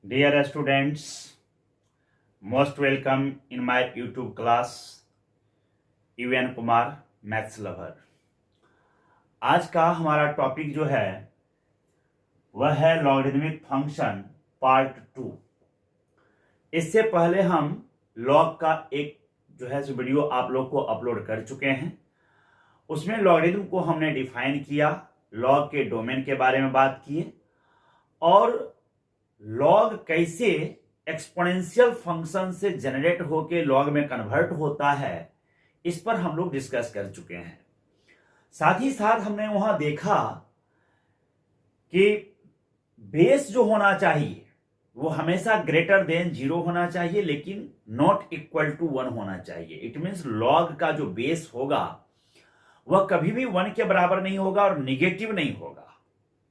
Dear students, most welcome in my YouTube class, UN Kumar maths lover. आज का हमारा topic जो है वह है लॉगरिथमिक फंक्शन पार्ट 2। इससे पहले हम लॉग का एक जो है वीडियो आप लोग को अपलोड कर चुके हैं। उसमें लॉगरिथम को हमने डिफाइन किया, लॉग के डोमेन के बारे में बात किए और लॉग कैसे एक्सपोनेंशियल फंक्शन से जनरेट होके लॉग में कन्वर्ट होता है, इस पर हम लोग डिस्कस कर चुके हैं। साथ ही साथ हमने वहां देखा कि बेस जो होना चाहिए वो हमेशा ग्रेटर देन 0 होना चाहिए, लेकिन नॉट इक्वल टू 1 होना चाहिए। इट मीन्स लॉग का जो बेस होगा वह कभी भी 1 के बराबर नहीं होगा और निगेटिव नहीं होगा।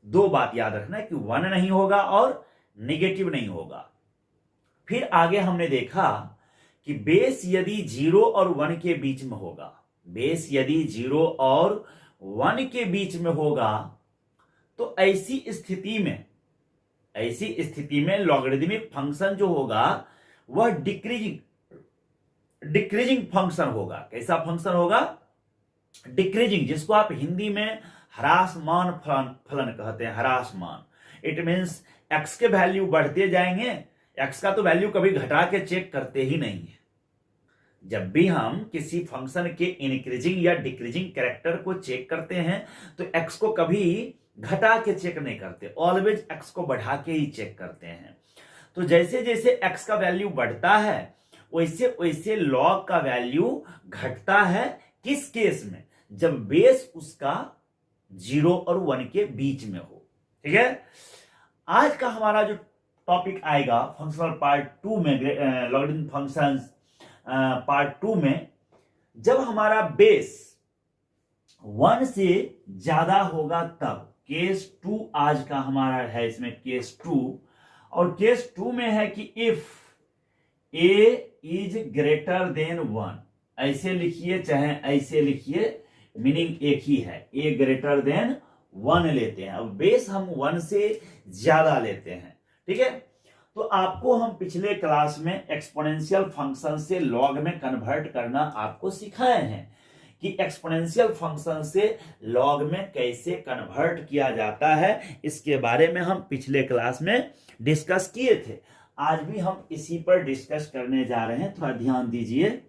दो बात याद रखना है कि 1 नहीं होगा और नेगेटिव नहीं होगा। फिर आगे हमने देखा कि बेस यदि 0 और 1 के बीच में होगा, बेस यदि 0 और 1 के बीच में होगा तो ऐसी स्थिति में लॉगरिथमिक फंक्शन जो होगा वह डिक्रीजिंग फंक्शन होगा। कैसा फंक्शन होगा? डिक्रीजिंग, जिसको आप हिंदी में ह्रासमान फलन कहते हैं। ह्रासमान इट मीन्स एक्स के वैल्यू बढ़ते जाएंगे। एक्स का तो वैल्यू कभी घटा के चेक करते ही नहीं है। जब भी हम किसी फंक्शन के इंक्रीजिंग या डिक्रीजिंग कैरेक्टर को चेक करते हैं तो एक्स को कभी घटा के चेक नहीं करते, ऑलवेज एक्स को बढ़ा के ही चेक करते हैं। तो जैसे जैसे एक्स का वैल्यू बढ़ता है वैसे वैसे लॉग का वैल्यू घटता है। किस केस में? जब बेस उसका 0 और 1 के बीच में हो। ठीक है, आज का हमारा जो टॉपिक आएगा फंक्शनल पार्ट 2 में, लॉगरिथम फंक्शंस पार्ट 2 में, जब हमारा बेस 1 से ज्यादा होगा तब। केस 2 आज का हमारा है, इसमें केस 2। और केस 2 में है कि if a is greater than 1, ऐसे लिखिए चाहे ऐसे लिखिए, मीनिंग एक ही है। a ग्रेटर देन 1 लेते हैं। अब बेस हम 1 से ज्यादा लेते हैं। ठीक है, तो आपको हम पिछले क्लास में एक्सपोनेंशियल फंक्शन से लॉग में कन्वर्ट करना आपको सिखाए हैं कि एक्सपोनेंशियल फंक्शन से लॉग में कैसे कन्वर्ट किया जाता है। इसके बारे में हम पिछले क्लास में डिस्कस किए थे। आज भी हम इसी पर डिस्कस करने जा रहे हैं, थोड़ा ध्यान दीजिए।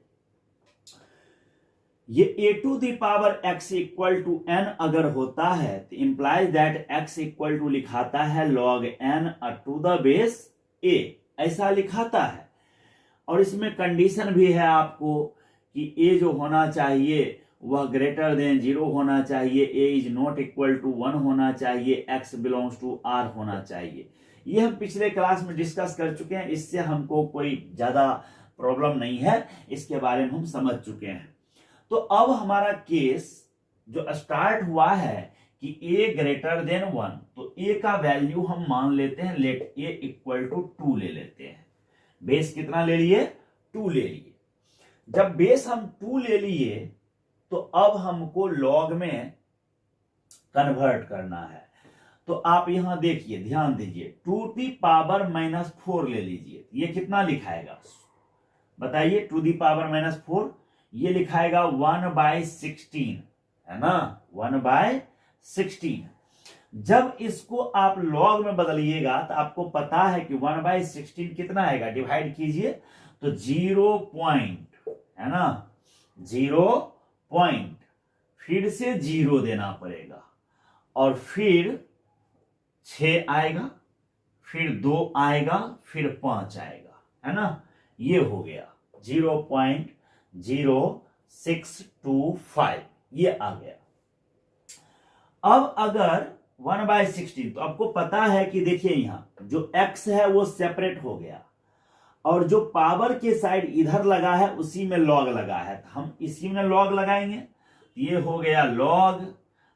ये a to the power x equal to n अगर होता है तो implies that x equal to लिखाता है log n to the base a, ऐसा लिखाता है। और इसमें कंडीशन भी है आपको कि a जो होना चाहिए वह ग्रेटर देन 0 होना चाहिए, a is not equal to 1 होना चाहिए, x बिलोंग्स टू r होना चाहिए। ये हम पिछले क्लास में डिस्कस कर चुके हैं, इससे हमको कोई ज्यादा प्रॉब्लम नहीं है, इसके बारे में हम समझ चुके हैं। तो अब हमारा केस जो स्टार्ट हुआ है कि a ग्रेटर देन 1, तो a का वैल्यू हम मान लेते हैं, लेट a इक्वल टू 2 ले लेते हैं। बेस कितना ले लिए? 2 ले लिए। जब बेस हम 2 ले लिए तो अब हमको लॉग में कन्वर्ट करना है। तो आप यहां देखिए, ध्यान दीजिए, 2 दी पावर -4 ले लीजिए। ये कितना लिखाएगा बताइए? 2 दी पावर -4 ये लिखाएगा 1/16, है ना, 1/16। जब इसको आप लॉग में बदलिएगा तो आपको पता है कि 1/16 कितना आएगा, डिवाइड कीजिए तो 0 पॉइंट, है ना, 0 पॉइंट, फिर से 0 देना पड़ेगा और फिर 6 आएगा, फिर 2 आएगा, फिर 5 आएगा, है ना। ये हो गया 0.0625, ये आ गया। अब अगर 1/16, तो आपको पता है कि देखिए यहां जो x है वो सेपरेट हो गया और जो पावर के साइड इधर लगा है उसी में लॉग लगा है, तो हम इसी में लॉग लगाएंगे। ये हो गया लॉग।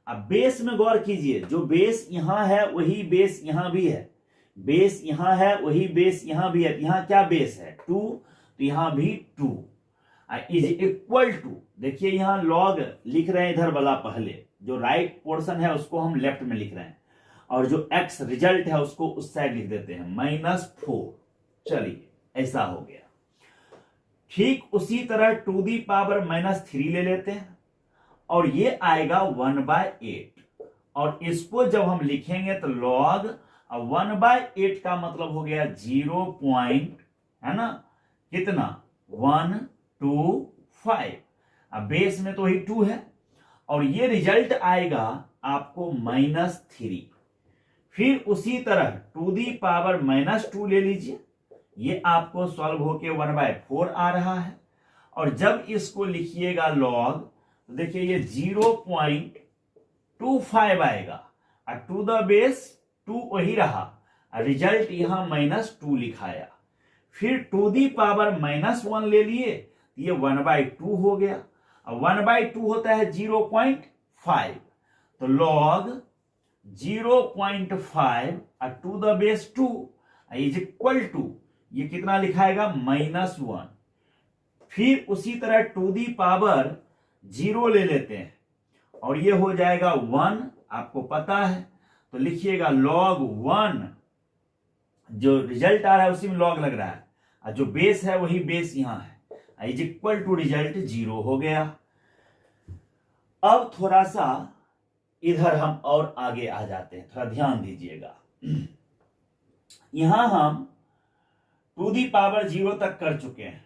अब बेस में गौर कीजिए, जो बेस यहां है वही बेस यहां भी है, बेस यहां है वही बेस यहां भी है। यहां क्या बेस है? 2, तो यहां भी 2 इज इक्वल टू, देखिए यहां लॉग लिख रहे हैं इधर वाला, पहले जो राइट पोर्शन है उसको हम लेफ्ट में लिख रहे हैं, और जो x रिजल्ट है उसको उस साइड लिख देते हैं -4। चलिए ऐसा हो गया। ठीक उसी तरह टू दी पावर -3 ले लेते हैं और ये आएगा 1/8 और इसको जब हम लिखेंगे तो log 1/8 का मतलब हो गया 0 पॉइंट, है ना, कितना 125। अब बेस में तो ही 2 है और ये रिजल्ट आएगा आपको -3। फिर उसी तरह टू दी पावर -2 ले लीजिए, ये आपको सॉल्व होके 1/4 आ रहा है और जब इसको लिखिएगा लॉग तो देखिए ये 0.25 आएगा और टू द बेस 2 वही रहा, रिजल्ट यहां -2 लिखाया। फिर टू दी पावर -1 ले लिए, ये 1/2 हो गया। अब 1/2 होता है 0.5, तो log 0.5 to the base 2 is equal to, ये कितना लिखाएगा -1। फिर उसी तरह टू दी पावर 0 ले लेते हैं और ये हो जाएगा 1, आपको पता है, तो लिखिएगा log 1, जो रिजल्ट आ रहा है उसी में log लग रहा है और जो बेस है वही बेस यहां है, इज इक्वल टू रिजल्ट 0 हो गया। अब थोड़ा सा इधर हम और आगे आ जाते हैं, थोड़ा ध्यान दीजिएगा। यहां हम टू दी पावर 0 तक कर चुके हैं।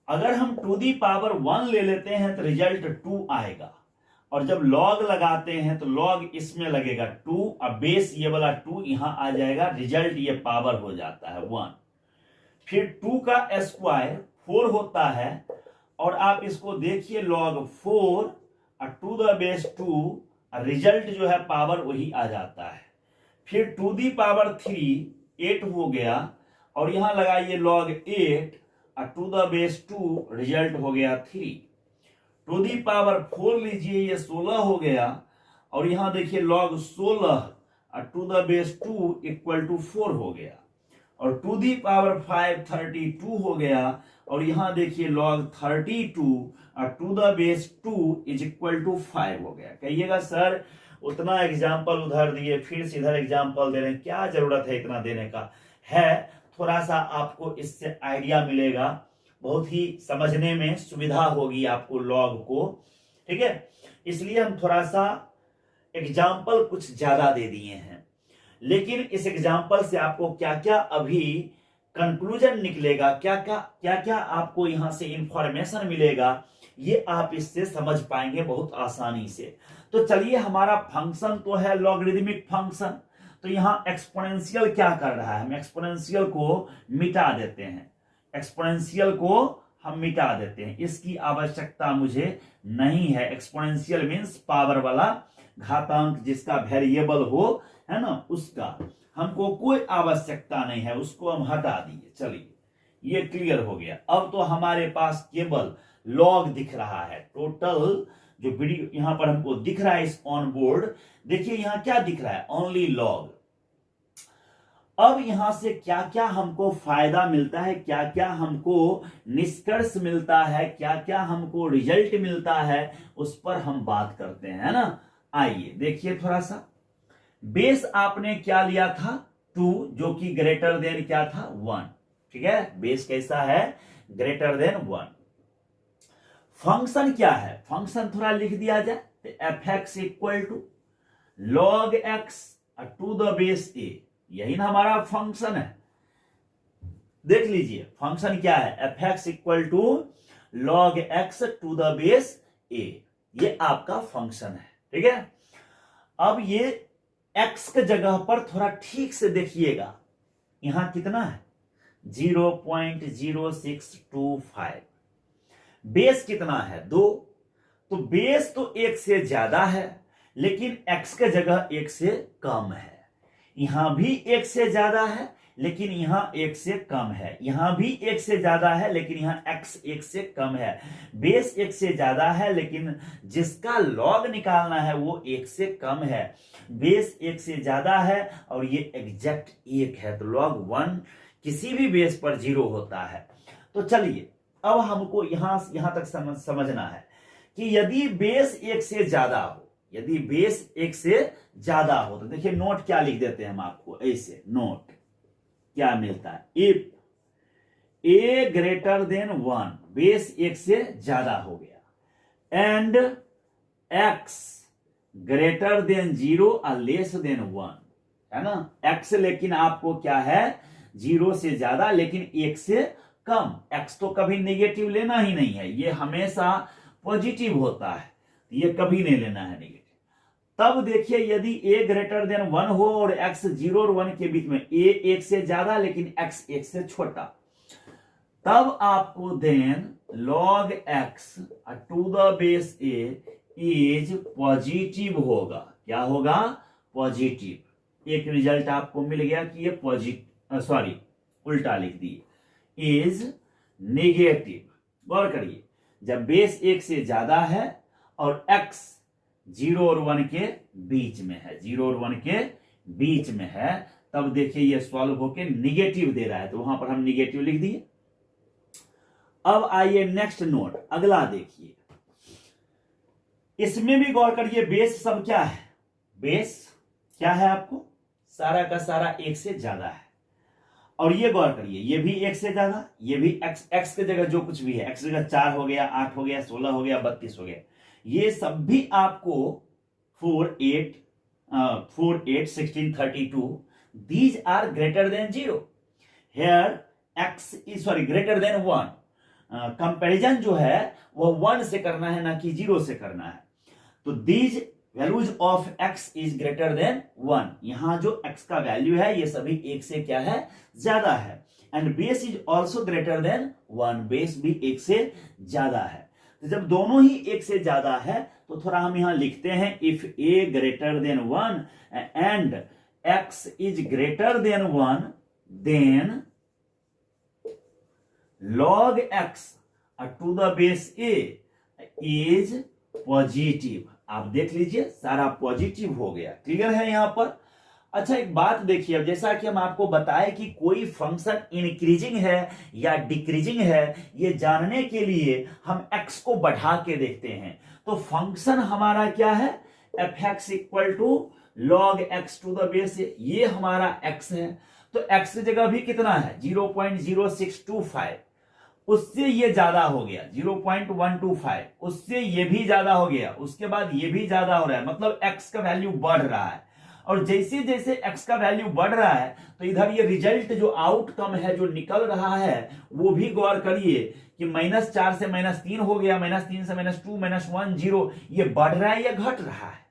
अगर हम टू दी पावर 1 ले लेते हैं तो रिजल्ट 2 आएगा और जब लॉग लगाते हैं तो लॉग इसमें लगेगा 2 और बेस ये वाला 2 यहां आ जाएगा, रिजल्ट ये पावर हो जाता है 1। फिर 2 का स्क्वायर 4 होता है और आप इसको देखिए log 4 और टू द बेस 2, रिजल्ट जो है पावर वही आ जाता है। फिर टू दी पावर 3 8 हो गया और यहां लगाइए log 8 और टू द बेस 2, रिजल्ट हो गया 3। टू दी पावर 4 लीजिए, ये 16 हो गया और यहां देखिए log 16 और to the base 2 equal to 4 हो गया और टू दी पावर 5 32 हो गया और यहां देखिए log 32 और to the base 2 is equal to 5 हो गया। कहिएगा सर उतना एग्जाम्पल उधर दिए, फिर से इधर एग्जाम्पल दे रहे हैं, क्या जरूरत है इतना देने का? है थोड़ा सा आपको इससे आइडिया मिलेगा, बहुत ही समझने में सुविधा होगी आपको लॉग को, ठीक है, इसलिए हम थोड़ा सा एग्जाम्पल कुछ ज्यादा दे दिए हैं। लेकिन इस एग्जाम्पल से आपको क्या क्या अभी कंक्लूजन निकलेगा, क्या क्या आपको यहां से इंफॉर्मेशन मिलेगा, ये आप इससे समझ पाएंगे बहुत आसानी से। तो चलिए, हमारा फंक्शन तो है लॉगरिदमिक फंक्शन, तो यहां एक्सपोनेंशियल क्या कर रहा है, हम एक्सपोनेंशियल को मिटा देते हैं, एक्सपोनेंशियल को हम मिटा देते हैं, इसकी आवश्यकता मुझे नहीं है। एक्सपोनेंशियल मींस पावर वाला घातांक जिसका वेरिएबल हो, है ना, उसका हमको कोई आवश्यकता नहीं है, उसको हम हटा दिए। चलिए, ये क्लियर हो गया। अब तो हमारे पास केवल लॉग दिख रहा है, टोटल जो वीडियो यहां पर हमको दिख रहा है इस ऑन बोर्ड, देखिए यहां क्या दिख रहा है, ओनली लॉग। अब यहां से क्या क्या हमको फायदा मिलता है, क्या क्या हमको निष्कर्ष मिलता है, क्या क्या हमको रिजल्ट मिलता है, उस पर हम बात करते हैं, है ना। आइए देखिए थोड़ा सा। बेस आपने क्या लिया था 2, जो कि ग्रेटर देन क्या था 1, ठीक है, बेस कैसा है, ग्रेटर देन 1। फंक्शन क्या है, फंक्शन थोड़ा लिख दिया जाए तो f(x) equal to log x to the base a, यही ना हमारा फंक्शन है। देख लीजिए फंक्शन क्या है, f(x) equal to log x to the base a, ये आपका फंक्शन है, ठीक है। अब ये x के जगह पर थोड़ा ठीक से देखिएगा, यहां कितना है 0.0625, बेस कितना है 2, तो बेस तो 1 से ज्यादा है लेकिन x के जगह 1 से कम है, यहां भी 1 से ज्यादा है लेकिन यहां 1 से कम है, यहां भी 1 से ज्यादा है लेकिन यहां x 1 से कम है। बेस 1 से ज्यादा है लेकिन जिसका लॉग निकालना है वो 1 से कम है, बेस 1 से ज्यादा है और ये एग्जैक्ट 1 है, तो log 1 किसी भी बेस पर 0 होता है। तो चलिए, अब हमको यहां तक समझना है कि यदि बेस 1 से ज्यादा हो, यदि बेस एक से ज्यादा हो तो देखिए नोट क्या लिख देते हैं हम आपको ऐसे, नोट क्या मिलता है, if A greater than 1, base एक से ज्यादा हो गया, एंड एक्स ग्रेटर देन 0 और लेस देन 1, है ना, एक्स लेकिन आपको क्या है 0 से ज्यादा लेकिन 1 से कम, एक्स तो कभी नेगेटिव लेना ही नहीं है, ये हमेशा पॉजिटिव होता है, ये कभी नहीं लेना है नेगेटिव। तब देखिए यदि a ग्रेटर देन 1 हो और x 0 और 1 के बीच में, a 1 से ज्यादा लेकिन x 1 से छोटा, तब आपको then log x to the base a is positive होगा। क्या होगा? पॉजिटिव। एक रिजल्ट आपको मिल गया कि ये पॉजिटिव, सॉरी उल्टा लिख दिए, इज नेगेटिव। गौर करिए, जब बेस 1 से ज्यादा है और x 0 और 1 के बीच में है, 0 और 1 के बीच में है, तब देखिए ये सॉल्व होके निगेटिव दे रहा है, तो वहां पर हम निगेटिव लिख दिए। अब आइए नेक्स्ट नोट, अगला देखिए, इसमें भी गौर करिए, बेस सब क्या है, बेस क्या है आपको, सारा का सारा 1 से ज्यादा है, और ये गौर करिए ये भी 1 से ज्यादा, ये भी x के जगह जो कुछ भी है, x की जगह 4 हो गया, 8 हो गया, 16 हो गया, 32 हो गया, ये सब भी आपको 4, 8, 16, 32, these are greater than 0, here x is greater than 1, comparison जो है वो 1 से करना है ना कि 0 से करना है, तो these values of x is greater than 1, यहां जो x का वैल्यू है ये सभी 1 से क्या है, ज्यादा है, and base is also greater than 1, base भी 1 से ज्यादा है। तो जब दोनों ही 1 से ज्यादा है तो थोड़ा हम यहां लिखते हैं, if a greater than 1 and x is greater than 1 then log x to the base a is positive. आप देख लीजिए सारा पॉजिटिव हो गया, क्लियर है यहां पर। अच्छा एक बात देखिए, अब जैसा कि हम आपको बताए कि कोई फंक्शन इंक्रीजिंग है या डिक्रीजिंग है, ये जानने के लिए हम x को बढ़ा के देखते हैं, तो फंक्शन हमारा क्या है, f(x) equal to log x to the base, ये हमारा x है, तो x की जगह भी कितना है 0.0625, उससे ये ज्यादा हो गया 0.125, उससे ये भी ज्यादा हो गया, उसके बाद ये भी ज्यादा हो रहा है, मतलब x का वैल्यू बढ़ रहा है, और जैसे जैसे x का वैल्यू बढ़ रहा है तो इधर ये रिजल्ट जो आउटकम है जो निकल रहा है वो भी गौर करिए कि -4 से -3 हो गया, -3 से -2, -1, 0, ये बढ़ रहा है या घट रहा है,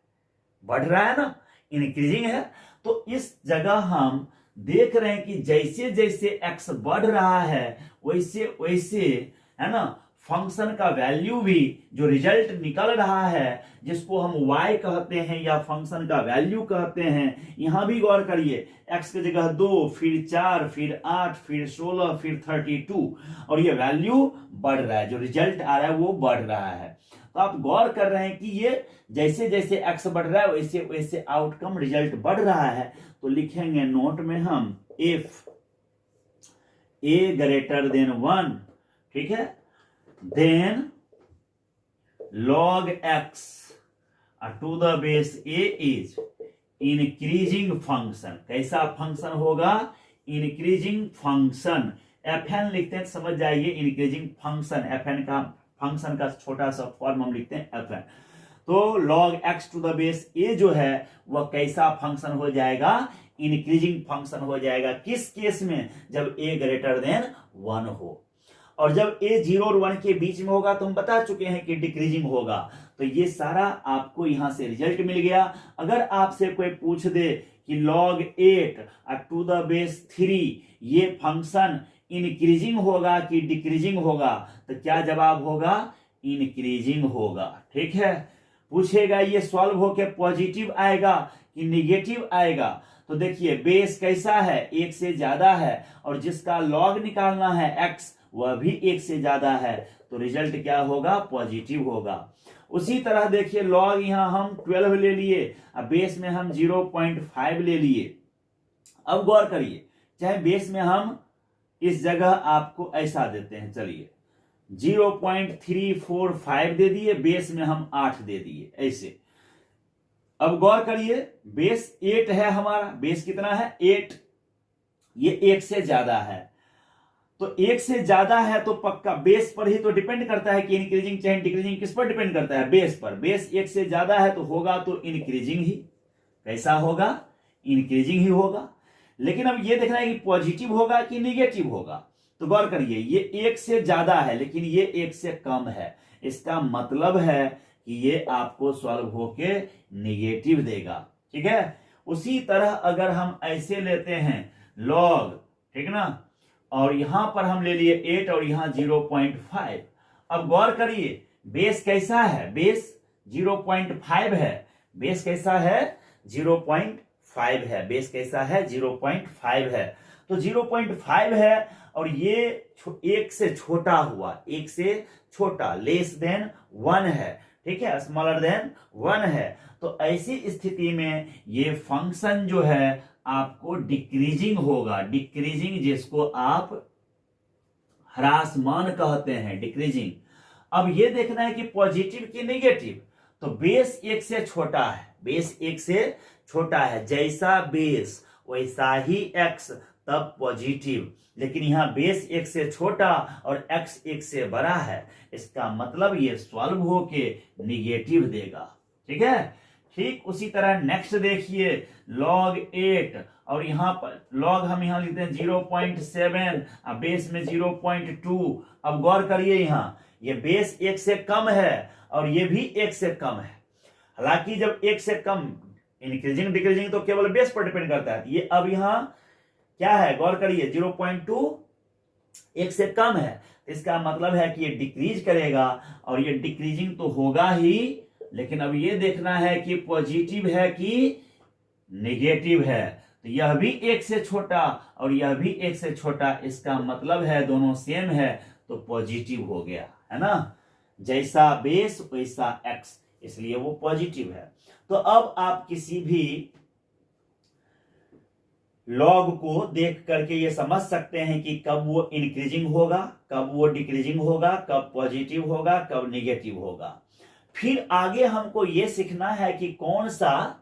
बढ़ रहा है ना, इंक्रीजिंग है। तो इस जगह हम देख रहे हैं कि जैसे जैसे x बढ़ रहा है वैसे वैसे, है ना, फंक्शन का वैल्यू भी जो रिजल्ट निकल रहा है जिसको हम y कहते हैं या फंक्शन का वैल्यू कहते हैं, यहां भी गौर करिए, x की जगह 2, फिर 4, फिर 8, फिर 16, फिर 32, और ये वैल्यू बढ़ रहा है, जो रिजल्ट आ रहा है वो बढ़ रहा है। तो आप गौर कर रहे हैं कि ये जैसे जैसे x बढ़ रहा है वैसे वैसे आउटकम रिजल्ट बढ़ रहा है। तो लिखेंगे नोट में हम, इफ a ग्रेटर देन 1, ठीक है, then log x to the base a is increasing function. कैसा फंक्शन होगा, इंक्रीजिंग फंक्शन, fn लिखते हैं, समझ जाइए, इंक्रीजिंग फंक्शन, fn का फंक्शन का छोटा सा फॉर्म हम लिखते हैं fn। तो log x to the base a जो है वह कैसा फंक्शन हो जाएगा, इंक्रीजिंग फंक्शन हो जाएगा। किस केस में, जब a ग्रेटर देन 1 हो, और जब a 0 और 1 के बीच में होगा तो हम बता चुके हैं कि डिक्रीजिंग होगा। तो ये सारा आपको यहां से रिजल्ट मिल गया। अगर आपसे कोई पूछ दे कि log 8 टू द बेस 3 ये फंक्शन इंक्रीजिंग होगा कि डिक्रीजिंग होगा, तो क्या जवाब होगा, इंक्रीजिंग होगा, ठीक है। पूछेगा ये सॉल्व होके पॉजिटिव आएगा कि निगेटिव आएगा, तो देखिए बेस कैसा है, 1 से ज्यादा है, और जिसका लॉग निकालना है x वह भी 1 से ज्यादा है, तो रिजल्ट क्या होगा, पॉजिटिव होगा। उसी तरह देखिए लॉग यहां हम 12 ले लिए, अब बेस में हम 0.5 ले लिए। अब गौर करिए, चाहे बेस में हम इस जगह आपको ऐसा देते हैं, चलिए 0.345 दे दिए, बेस में हम 8 दे दिए, ऐसे अब गौर करिए, बेस 8 है हमारा, बेस कितना है 8, ये 1 से ज्यादा है, तो 1 से ज्यादा है तो पक्का बेस पर ही तो डिपेंड करता है कि इंक्रीजिंग चाहे डिक्रीजिंग, किस पर डिपेंड करता है, बेस पर। बेस 1 से ज्यादा है तो होगा तो इंक्रीजिंग ही, कैसा होगा, इंक्रीजिंग ही होगा। लेकिन अब ये देखना है कि पॉजिटिव होगा कि निगेटिव होगा। तो गौर करिए, ये 1 से ज्यादा है लेकिन ये 1 से कम है, इसका मतलब है कि ये आपको सॉल्व होके निगेटिव देगा, ठीक है। उसी तरह अगर हम ऐसे लेते हैं लॉग, ठीक ना, और यहां पर हम ले लिए 8 और यहां 0.5। अब गौर करिए बेस कैसा है, बेस 0.5 है, बेस कैसा है 0.5 है, बेस कैसा है 0.5 है। तो 0.5 है और ये 1 से छोटा हुआ, 1 से छोटा, लेस देन 1 है, ठीक है, स्मॉलर देन 1 है। तो ऐसी स्थिति में ये फंक्शन जो है आपको डिक्रीजिंग होगा, डिक्रीजिंग जिसको आप ह्रासमान कहते हैं, डिक्रीजिंग। अब ये देखना है कि पॉजिटिव कि नेगेटिव। तो बेस 1 से छोटा है, बेस 1 से छोटा है, जैसा बेस वैसा ही एक्स, तब पॉजिटिव। लेकिन यहां बेस 1 से छोटा और एक्स 1 से बड़ा है, इसका मतलब ये सॉल्व होके निगेटिव देगा, ठीक है। ठीक उसी तरह नेक्स्ट देखिए log 8 और यहां पर log हम यहां लिखते हैं 0.7, अब बेस में 0.2। अब गौर करिए यहां ये बेस 1 से कम है और ये भी 1 से कम है। हालांकि जब 1 से कम इंक्रीजिंग डिक्रीजिंग तो केवल बेस पर डिपेंड करता है, ये अब यहां क्या है, गौर करिए 0.2 1 से कम है, इसका मतलब है कि ये डिक्रीज करेगा और ये डिक्रीजिंग तो होगा ही। लेकिन अब ये देखना है कि पॉजिटिव है कि नेगेटिव है। तो यह भी 1 से छोटा और यह भी 1 से छोटा, इसका मतलब है दोनों सेम है तो पॉजिटिव हो गया, है ना, जैसा बेस वैसा एक्स, इसलिए वो पॉजिटिव है। तो अब आप किसी भी लॉग को देख करके ये समझ सकते हैं कि कब वो इंक्रीजिंग होगा, कब वो डिक्रीजिंग होगा, कब पॉजिटिव होगा, कब नेगेटिव होगा। फिर आगे हमको ये सीखना है कि कौन सा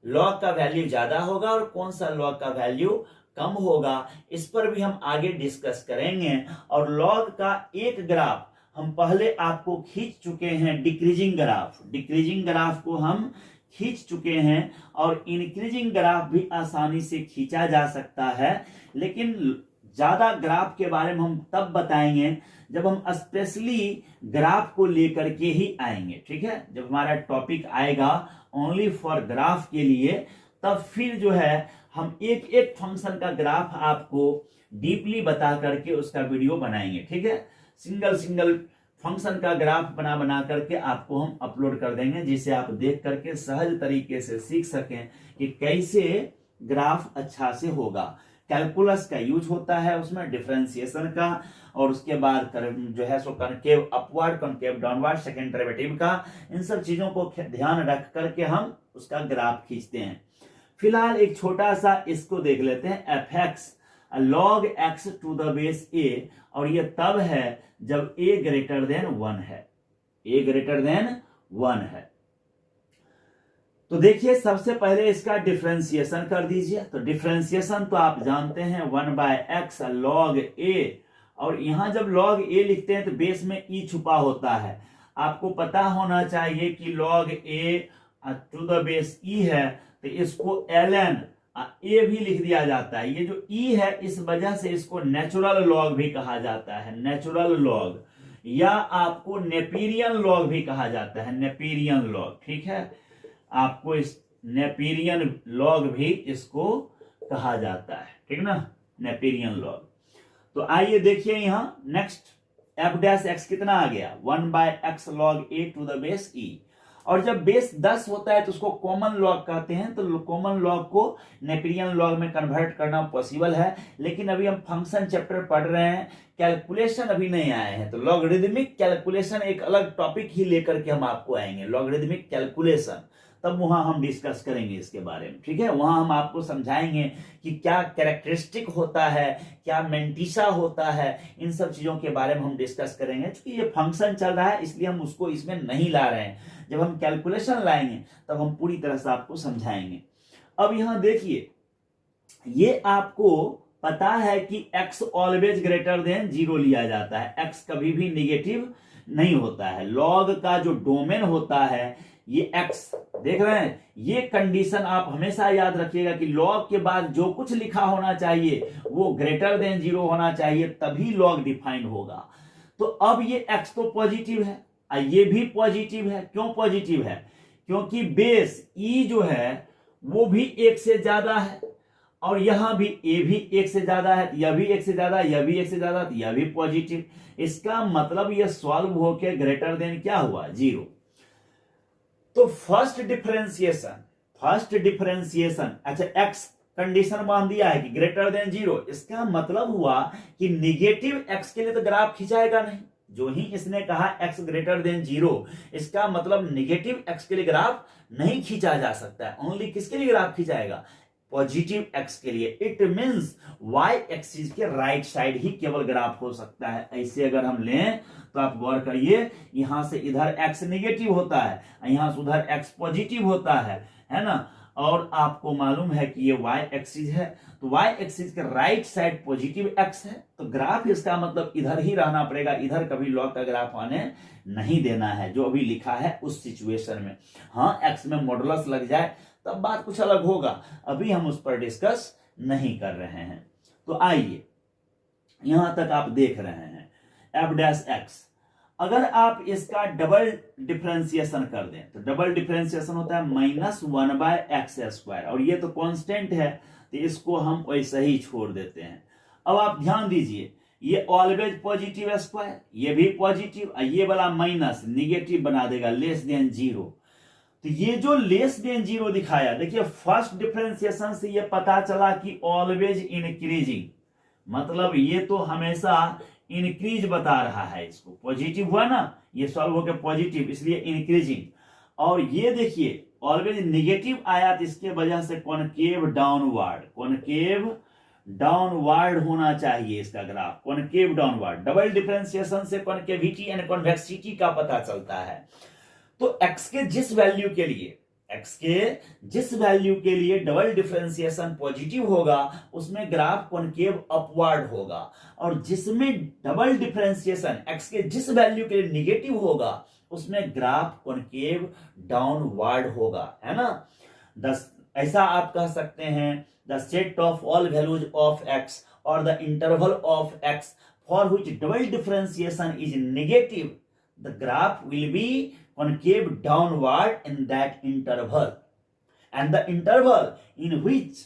लॉग का वैल्यू ज्यादा होगा और कौन सा लॉग का वैल्यू कम होगा, इस पर भी हम आगे डिस्कस करेंगे। और लॉग का एक ग्राफ हम पहले आपको खींच चुके हैं, डिक्रीजिंग ग्राफ, डिक्रीजिंग ग्राफ को हम खींच चुके हैं और इंक्रीजिंग ग्राफ भी आसानी से खींचा जा सकता है। लेकिन ज्यादा ग्राफ के बारे में हम तब बताएंगे जब हम स्पेशली ग्राफ को लेकर के ही आएंगे, ठीक है, जब हमारा टॉपिक आएगा ओनली फॉर ग्राफ के लिए, तब फिर जो है हम एक एक फंक्शन का ग्राफ आपको डीपली बता करके उसका वीडियो बनाएंगे, ठीक है। सिंगल सिंगल फंक्शन का ग्राफ बना बना करके आपको हम अपलोड कर देंगे, जिसे आप देख करके सहज तरीके से सीख सकें कि कैसे ग्राफ अच्छा से होगा। कैलकुलस का यूज होता है उसमें, डिफरेंशिएशन का, और उसके बाद जो है सो concave upward, concave downward, second derivative का, इन सब चीजों को ध्यान रख करके हम उसका ग्राफ खींचते हैं। फिलहाल एक छोटा सा इसको देख लेते हैं, f x log x to the base a, और ये तब है जब a ग्रेटर देन 1 है, a ग्रेटर देन 1 है। तो देखिए सबसे पहले इसका डिफरेंशिएशन कर दीजिए। तो डिफरेंशिएशन तो आप जानते हैं 1/x log a, और यहां जब log a लिखते हैं तो बेस में e छुपा होता है। आपको पता होना चाहिए कि log a to the base e है तो इसको ln a भी लिख दिया जाता है। ये जो e है इस वजह से इसको नेचुरल लॉग भी कहा जाता है, नेचुरल लॉग, या आपको नेपीरियन लॉग भी कहा जाता है, नेपीरियन लॉग, ठीक है, आपको इस नेपीरियन लॉग भी इसको कहा जाता है, ठीक ना, नेपीरियन लॉग। तो आइए देखिए यहां नेक्स्ट f डैश x कितना आ गया, 1/x log a to the base e। और जब बेस 10 होता है तो उसको कॉमन लॉग कहते हैं। तो कॉमन लॉग को नेपीरियन लॉग में कन्वर्ट करना पॉसिबल है, लेकिन अभी हम फंक्शन चैप्टर पढ़ रहे हैं, कैलकुलेशन अभी नहीं आए हैं। तो लॉगरिदमिक कैलकुलेशन एक अलग टॉपिक ही लेकर के हम आपको आएंगे, लॉगरिदमिक कैलकुलेशन। तब वहां हम डिस्कस करेंगे इसके बारे में, ठीक है। वहां हम आपको समझाएंगे कि क्या कैरेक्टरिस्टिक होता है, क्या मेंटिसा होता है, इन सब चीजों के बारे में हम डिस्कस करेंगे। क्योंकि ये फंक्शन चल रहा है इसलिए हम उसको इसमें नहीं ला रहे हैं, जब हम कैलकुलेशन लाएंगे तब हम पूरी तरह से आपको समझाएंगे। अब यहां देखिए, ये आपको पता है कि x ऑलवेज ग्रेटर देन 0 लिया जाता है, x कभी भी निगेटिव नहीं होता है। लॉग का जो डोमेन होता है ये x, देख रहे हैं, ये कंडीशन आप हमेशा याद रखिएगा कि लॉग के बाद जो कुछ लिखा होना चाहिए वो ग्रेटर देन 0 होना चाहिए, तभी लॉग डिफाइन होगा। तो अब ये x तो पॉजिटिव है, ये भी पॉजिटिव है। क्यों पॉजिटिव है? क्योंकि बेस e जो है वो भी 1 से ज्यादा है, और यहां भी a भी 1 से ज्यादा है, यह भी 1 से ज्यादा, यह भी 1 से ज्यादा, यह भी पॉजिटिव। इसका मतलब यह सॉल्व होके ग्रेटर देन क्या हुआ? 0। तो फर्स्ट डिफरेंशिएशन, अच्छा x कंडीशन मान दिया है कि ग्रेटर देन 0, इसका मतलब हुआ कि निगेटिव x के लिए तो ग्राफ खिंचाएगा नहीं। जो ही इसने कहा x ग्रेटर देन 0, इसका मतलब निगेटिव x के लिए ग्राफ नहीं खींचा जा सकता है। ओनली किसके लिए ग्राफ खिंचाएगा? पॉजिटिव x के लिए। इट मींस y एक्सिस के राइट साइड ही केवल ग्राफ हो सकता है। ऐसे अगर हम लें तो आप गौर करिए, यहां से इधर x निगेटिव होता है, यहां से उधर x पॉजिटिव होता है ना। और आपको मालूम है कि ये y एक्सिस है, तो y एक्सिस के राइट साइड पॉजिटिव x है, तो ग्राफ इसका मतलब इधर ही रहना पड़ेगा, इधर कभी लॉग का ग्राफ आने नहीं देना है, जो अभी लिखा है उस सिचुएशन में। हाँ, x में मॉडुलस लग जाए तब बात कुछ अलग होगा, अभी हम उस पर डिस्कस नहीं कर रहे हैं। तो आइए, यहां तक आप देख रहे हैं f'(x), अगर आप इसका डबल डिफरेंशिएशन कर दें तो डबल डिफरेंशिएशन होता है -1/x², और ये तो कांस्टेंट है तो इसको हम वैसे ही छोड़ देते हैं। अब आप ध्यान दीजिए, ये ऑलवेज पॉजिटिव स्क्वायर, ये भी पॉजिटिव, ये वाला माइनस निगेटिव बना देगा, लेस देन 0। तो ये जो लेस देन 0 दिखाया, देखिए फर्स्ट डिफरेंशिएशन से ये पता चला कि ऑलवेज इंक्रीजिंग, मतलब ये तो हमेशा इंक्रीज बता रहा है। इसको पॉजिटिव हुआ ना, ये सॉल्व होकर पॉजिटिव, इसलिए इंक्रीजिंग। और ये देखिए ऑलवेज निगेटिव आया तो इसके वजह से कॉनकेव डाउनवर्ड होना चाहिए इसका graph, concave downward. Double differentiation से कॉनकेविटी एंड कॉन्वेक्सिटी का पता चलता है। तो x के जिस वैल्यू के लिए डबल डिफरेंशिएशन पॉजिटिव होगा, उसमें ग्राफ कॉनकेव अपवर्ड होगा, और जिसमें डबल डिफरेंशिएशन x के जिस वैल्यू के लिए निगेटिव होगा, उसमें ग्राफ कॉनकेव डाउनवर्ड होगा, है ना। ऐसा आप कह सकते हैं, the set of all values of x और the interval of x for which double differentiation is negative, the graph will be concave downward in that interval, and the interval in which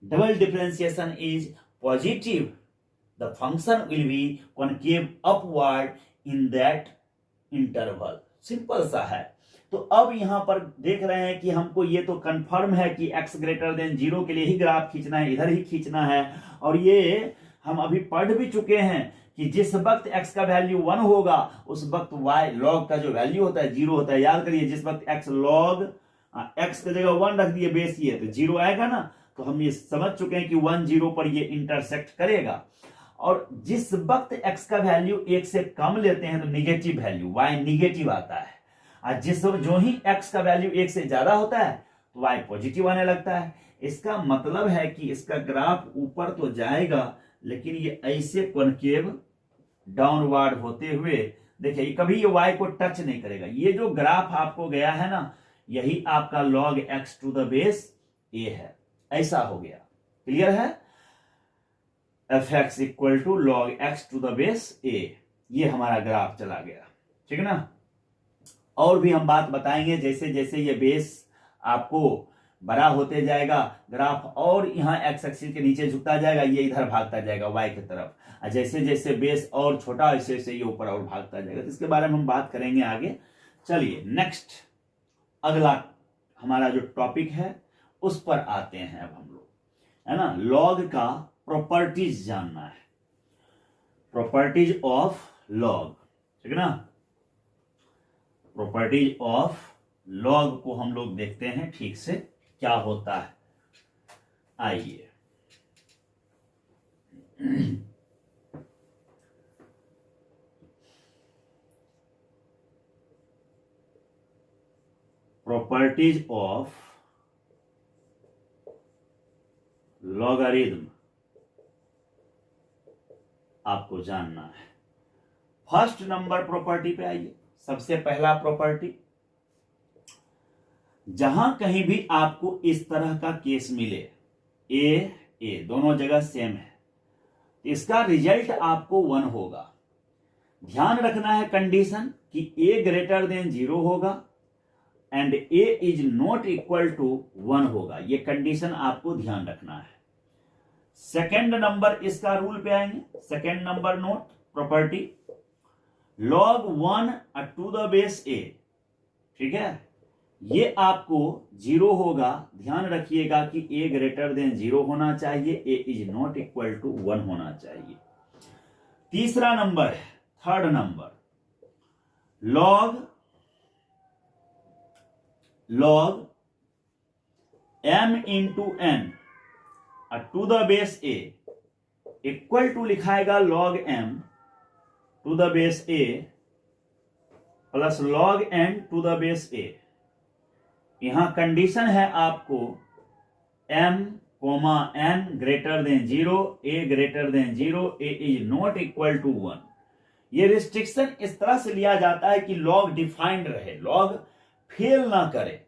double differentiation is positive, the function will be concave upward in that interval। Simple सा है। तो अब यहां पर देख रहे हैं कि हमको ये तो कंफर्म है कि x ग्रेटर देन 0 के लिए ही ग्राफ खींचना है, इधर ही खींचना है, और ये हम अभी पढ़ भी चुके हैं कि जिस वक्त x का वैल्यू 1 होगा उस वक्त y लॉग का जो वैल्यू होता है 0 होता है। याद करिए, जिस वक्त x लॉग x की जगह 1 रख दिए, बेस ये तो 0 आएगा ना, तो हम ये समझ चुके हैं कि 1 0 पर ये इंटरसेक्ट करेगा। और जिस वक्त x का वैल्यू 1 से कम लेते हैं तो निगेटिव वैल्यू y निगेटिव आता है, और जो ही x का वैल्यू 1 से ज्यादा होता है तो y पॉजिटिव आने लगता है। इसका मतलब है कि इसका ग्राफ ऊपर तो जाएगा, लेकिन ये ऐसे कॉनकेव डाउनवर्ड होते हुए, देखिए कभी ये y को टच नहीं करेगा। ये जो ग्राफ आपको गया है ना, यही आपका log x to the base a है, ऐसा हो गया। क्लियर है? f(x) equal to log x to the base a, ये हमारा ग्राफ चला गया, ठीक है ना। और भी हम बात बताएंगे, जैसे जैसे ये बेस आपको बड़ा होते जाएगा ग्राफ, और यहाँ एक्स एक्सिस के नीचे झुकता जाएगा, ये इधर भागता जाएगा y की तरफ, और जैसे जैसे बेस और छोटा वैसे वैसे ये ऊपर और भागता जाएगा। तो इसके बारे में हम बात करेंगे आगे। चलिए नेक्स्ट, अगला हमारा जो टॉपिक है उस पर आते हैं अब हम लोग, है ना। लॉग का प्रॉपर्टीज जानना है, प्रॉपर्टीज ऑफ लॉग, ठीक है ना, प्रॉपर्टीज ऑफ लॉग को हम लोग देखते हैं ठीक से क्या होता है। आइए, प्रॉपर्टीज ऑफ लॉगरिथम आपको जानना है। फर्स्ट नंबर प्रॉपर्टी पे आइए। सबसे पहला प्रॉपर्टी, जहां कहीं भी आपको इस तरह का केस मिले, ए दोनों जगह सेम है, तो इसका रिजल्ट आपको 1 होगा। ध्यान रखना है कंडीशन कि ए ग्रेटर देन 0 होगा and a is not equal to 1 होगा। ये कंडीशन आपको ध्यान रखना है। सेकेंड नंबर इसका रूल पे आएंगे। Second number note property, log 1 to the base a, ठीक है, ये आपको 0 होगा। ध्यान रखिएगा कि ए ग्रेटर देन 0 होना चाहिए, a is not equal to 1 होना चाहिए। तीसरा नंबर है, third number, log m into n to the base a equal to लिखाएगा log m to the base a plus log n to the base a. यहां condition है आपको m n greater than 0, a greater than 0, a is not equal to 1। ये restriction इस तरह से लिया जाता है कि log डिफाइंड रहे, log फेल ना करे।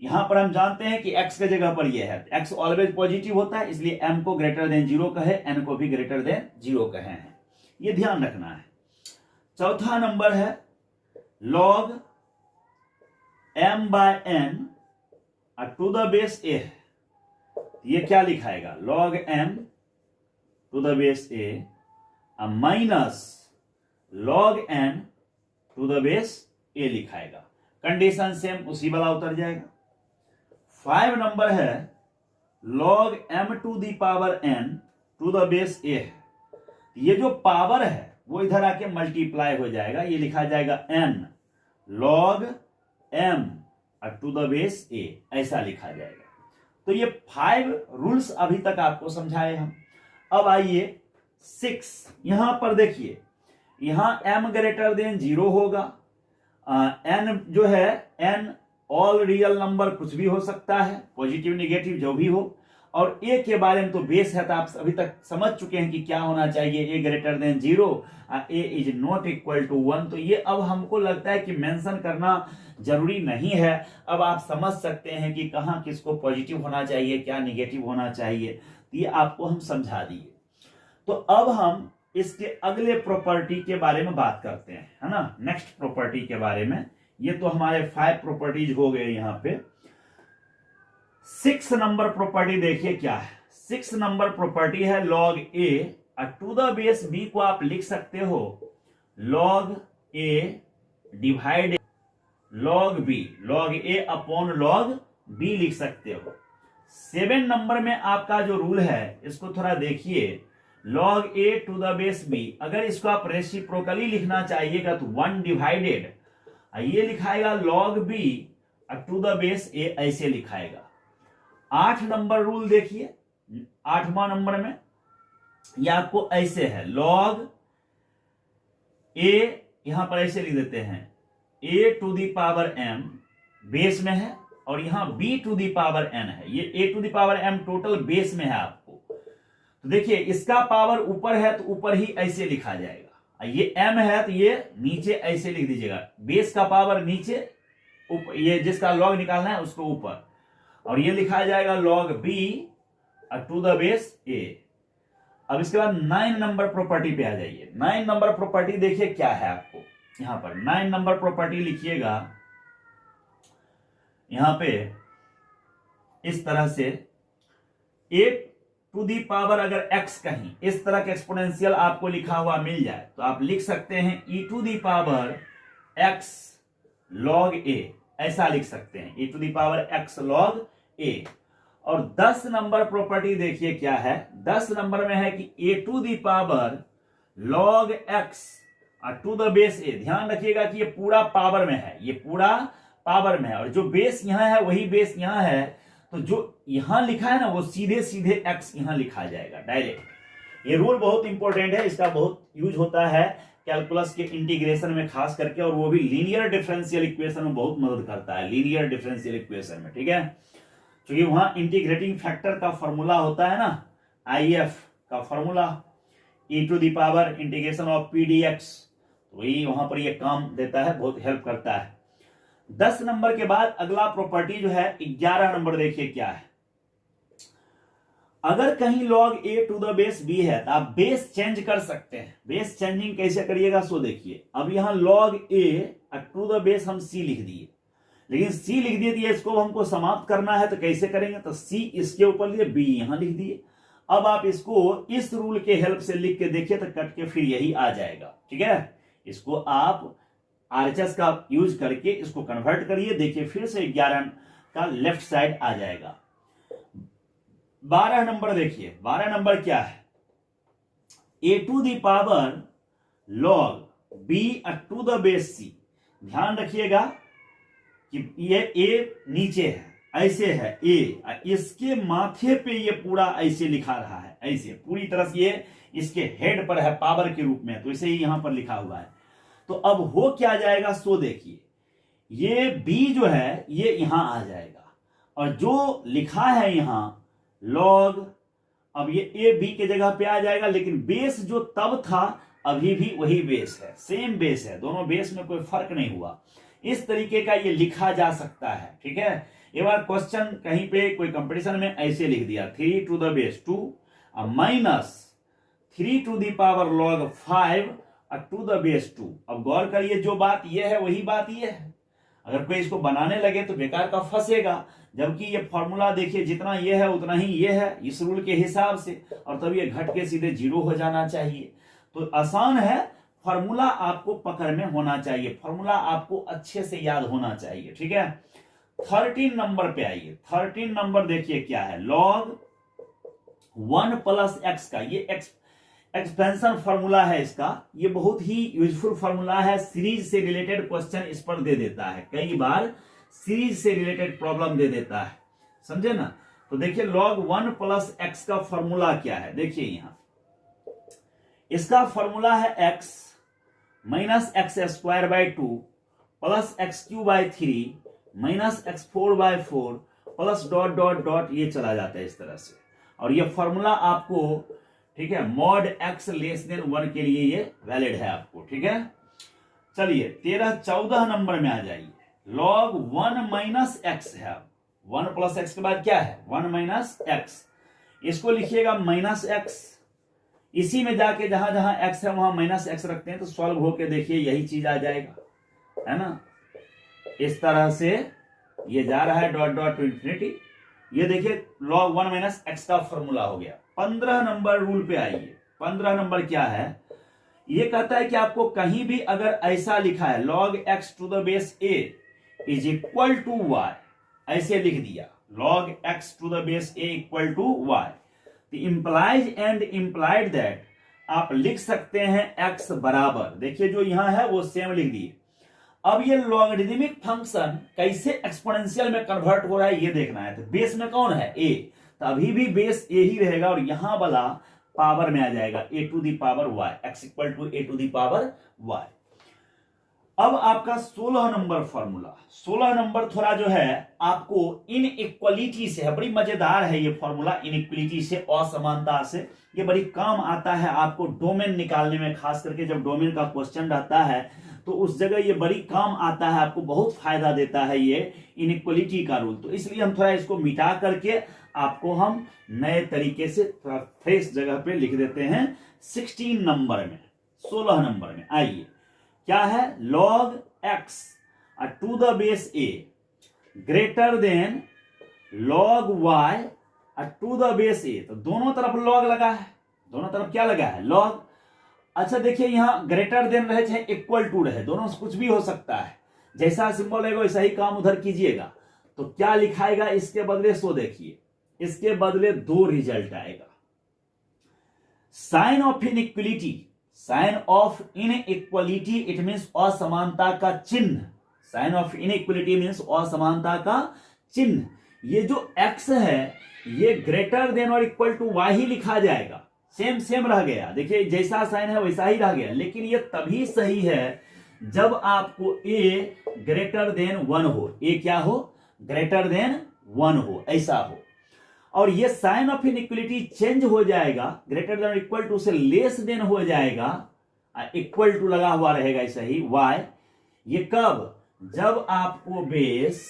यहां पर हम जानते हैं कि x के जगह पर यह है, x ऑलवेज पॉजिटिव होता है, इसलिए m को ग्रेटर देन 0 कहे, n को भी ग्रेटर देन 0 कहे हैं। ये ध्यान रखना है। चौथा नंबर है log m by n to the base a. ये क्या लिखाएगा, log m to the base a minus log n to the base a लिखाएगा। कंडीशन सेम उसी वाला उतर जाएगा। 5 नंबर है log m to the power n to the base a. ये जो पावर है वो इधर आके मल्टीप्लाई हो जाएगा, ये लिखा जाएगा n log m to the base a, ऐसा लिखा जाएगा। तो ये 5 रूल्स अभी तक आपको समझाए हम। अब आइए 6, यहां पर देखिए, यहां m ग्रेटर देन 0 होगा। n जो है, n ऑल रियल नंबर कुछ भी हो सकता है, पॉजिटिव नेगेटिव जो भी हो। और a के बारे में तो बेस है, तो आप अभी तक समझ चुके हैं कि क्या होना चाहिए, a greater than 0, a is not equal to 1। तो ये अब हमको लगता है कि मेंशन करना जरूरी नहीं है। अब आप समझ सकते हैं कि कहां किसको पॉजिटिव होना चाहिए, क्या नेगेटिव होना चाहिए, ये आपको हम समझा दिए। तो अब हम इसके अगले प्रॉपर्टी के बारे में बात करते हैं, है ना, नेक्स्ट प्रॉपर्टी के बारे में। ये तो हमारे 5 प्रॉपर्टीज हो गए। यहां पे 6 नंबर प्रॉपर्टी देखिए क्या है। 6 नंबर प्रॉपर्टी है log a to the base b को आप लिख सकते हो log a divide log b, log a upon log b लिख सकते हो। 7 नंबर में आपका जो रूल है, इसको थोड़ा देखिए, log a to the base b। अगर इसको आप रेसिप्रोकली लिखना चाहिएगा तो 1 डिवाइडेड, ये लिखाएगा log b to the base a, ऐसे लिखाएगा। 8 नंबर रूल देखिए, 8वां नंबर में ये आपको ऐसे है, log a, यहां पर ऐसे लिख देते हैं, a to the power m base में है, और यहां b to the power n है। ये a to the power m total base में है आपको। तो देखिए, इसका पावर ऊपर है तो ऊपर ही ऐसे लिखा जाएगा, ये m है तो ये नीचे ऐसे लिख दीजिएगा। बेस का पावर नीचे, ये जिसका log निकालना है उसको ऊपर, और ये लिखा जाएगा log b to the base a। अब इसके बाद 9 नंबर प्रॉपर्टी पे आ जाइए। 9 नंबर प्रॉपर्टी देखिए क्या है आपको। यहां पर 9 नंबर प्रॉपर्टी लिखिएगा, यहां पे इस तरह से, a टू दी पावर अगर x कहीं इस तरह का एक्सपोनेंशियल आपको लिखा हुआ मिल जाए तो आप लिख सकते हैं e to the power x log a, ऐसा लिख सकते हैं, e to the power x log a। और 10 नंबर प्रॉपर्टी देखिए क्या है। 10 नंबर में है कि a to the power log x to the base a। ध्यान रखिएगा कि ये पूरा पावर में है, ये पूरा पावर में है, और जो बेस यहां है वही बेस यहां है, तो जो यहां लिखा है ना वो सीधे सीधे x यहां लिखा जाएगा डायरेक्ट। ये रूल बहुत इंपॉर्टेंट है, इसका बहुत यूज होता है कैलकुलस के इंटीग्रेशन में खास करके, और वो भी लीनियर डिफरेंशियल इक्वेशन में बहुत मदद करता है, लीनियर डिफरेंशियल इक्वेशन में, ठीक है। क्योंकि वहां इंटीग्रेटिंग फैक्टर का फॉर्मूला होता है ना, IF का formula e to the power integration of p dx, तो वही वहां पर ये काम देता है, बहुत हेल्प करता है। 10 नंबर के बाद अगला प्रॉपर्टी जो है 11 नंबर, देखिए क्या है। अगर कहीं log a to the base b है तो आप बेस चेंज कर सकते हैं। बेस चेंजिंग कैसे करिएगा सो देखिए, अब यहां log a to the base हम c लिख दिए, लेकिन c लिख दिए तो इसको हमको समाप्त करना है, तो कैसे करेंगे, तो c इसके ऊपर लिए b यहां लिख दिए। अब आप इसको इस रूल के हेल्प से लिख के देखिए तो कट के फिर यही आ जाएगा, ठीक है। इसको आप RHS का यूज करके इसको कन्वर्ट करिए, देखिए फिर से 11 का लेफ्ट साइड आ जाएगा। 12 नंबर देखिए, 12 नंबर क्या है, a to the power log b to the base c। ध्यान रखिएगा कि ये a नीचे है, ऐसे है a, इसके माथे पे ये पूरा ऐसे लिखा रहा है, ऐसे पूरी तरह से ये इसके हेड पर है पावर के रूप में, तो इसे ही यहां पर लिखा हुआ है। तो अब हो क्या जाएगा सो देखिए, ये b जो है ये यहां आ जाएगा, और जो लिखा है यहां log, अब ये a b के जगह पे आ जाएगा, लेकिन बेस जो तब था अभी भी वही बेस है, सेम बेस है, दोनों बेस में कोई फर्क नहीं हुआ। इस तरीके का ये लिखा जा सकता है, ठीक है। एक बार क्वेश्चन कहीं पे कोई कंपटीशन में ऐसे लिख दिया 3 to the base 2 minus 3 to the power log 5 to the base 2। अब गौर करिए, जो बात ये है वही बात ये है, अगर कोई इसको बनाने लगे तो बेकार का फंसेगा, जबकि ये फॉर्मूला देखिए जितना ये है उतना ही ये है इस रूल के हिसाब से, और तब ये घट के सीधे 0 हो जाना चाहिए। तो आसान है, फॉर्मूला आपको पकड़ में होना चाहिए, फॉर्मूला आपको अच्छे से याद होना चाहिए, ठीक है। 13 नंबर पे आइए, 13 नंबर देखिए क्या है, log 1 प्लस x का, ये एक्सपेंशन फॉर्मूला है इसका, ये बहुत ही यूजफुल फॉर्मूला है, सीरीज से रिलेटेड क्वेश्चन इस पर दे देता है, कई बार सीरीज से रिलेटेड प्रॉब्लम दे देता है, समझे ना। तो देखिए log 1 प्लस x का फॉर्मूला क्या है, देखिए यहां इसका फॉर्मूला है x minus x square by 2 plus x cube by 3 minus x4 by 4 plus dot dot dot, ये चला जाता है इस तरह से, और ये फॉर्मूला आपको, ठीक है, मॉड x लेस देन 1 के लिए ये वैलिड है आपको, ठीक है। चलिए 13-14 नंबर में आ जाइए, log 1 माइनस एक्स है, 1 प्लस एक्स के बाद क्या है 1 माइनस एक्स, इसको लिखिएगा माइनस एक्स, इसी में जाके जहां जहां x है वहां माइनस एक्स रखते हैं, तो सॉल्व होके देखिए यही चीज आ जाएगा, है ना। इस तरह से ये जा रहा है डॉट डॉट टू इंफिनिटी, ये देखिए log 1 माइनस एक्स का फॉर्मूला हो गया। 15 नंबर रूल पे आइए, 15 नंबर क्या है, ये कहता है कि आपको कहीं भी अगर ऐसा लिखा है log x to the base a is equal to y, ऐसे लिख दिया log x to the base a equal to y, तो इंप्लाइज एंड इंप्लाइड दैट आप लिख सकते हैं x बराबर, देखिए जो यहां है वो सेम लिख दिए। अब ये लॉगरिदमिक फंक्शन कैसे एक्सपोनेंशियल में कन्वर्ट हो रहा है ये देखना है, तो बेस में कौन है a, तो अभी भी बेस a ही रहेगा, और यहां वाला पावर में आ जाएगा a to the power y, x equal to a to the power y। अब आपका 16 नंबर फॉर्मूला, 16 नंबर थोड़ा जो है आपको इनइक्वालिटी से है, बड़ी मजेदार है ये फॉर्मूला, इनइक्वालिटी से, असमानता से, ये बड़ी काम आता है आपको डोमेन निकालने में, खास करके जब डोमेन का क्वेश्चन रहता है तो उस जगह ये बड़ी काम आता है, आपको बहुत फायदा देता है ये इनइक्वालिटी का रूल। तो इसलिए हम थोड़ा इसको मिटा करके आपको हम नए तरीके से थोड़ा फ्रेश जगह पे लिख देते हैं। 16 नंबर में, 16 नंबर में आइए, क्या है, log x to the base a greater than log y to the base a, तो दोनों तरफ log लगा है, दोनों तरफ क्या लगा है log। अच्छा देखिए यहां ग्रेटर देन रहे चाहे इक्वल टू रहे, दोनों से कुछ भी हो सकता है, जैसा सिंबल रहेगा वैसा ही काम उधर कीजिएगा। तो क्या लिखाएगा इसके बदले, सो देखिए इसके बदले 2 रिजल्ट आएगा, sign of inequality, sign of inequality it means असमानता का चिन्ह, साइन ऑफ इनइक्वलिटी मीन्स असमानता का चिन्ह। ये जो x है ये ग्रेटर देन और इक्वल टू y ही लिखा जाएगा, सेम सेम रह गया। देखिए जैसा साइन है वैसा ही रह गया, लेकिन ये तभी सही है जब आपको a ग्रेटर देन 1 हो। a क्या हो? ग्रेटर देन 1 हो, ऐसा हो। और ये साइन ऑफ इनइक्वलिटी चेंज हो जाएगा, ग्रेटर देन इक्वल टू से लेस देन हो जाएगा, इक्वल टू लगा हुआ रहेगा ऐसा ही y। ये कब? जब आपको बेस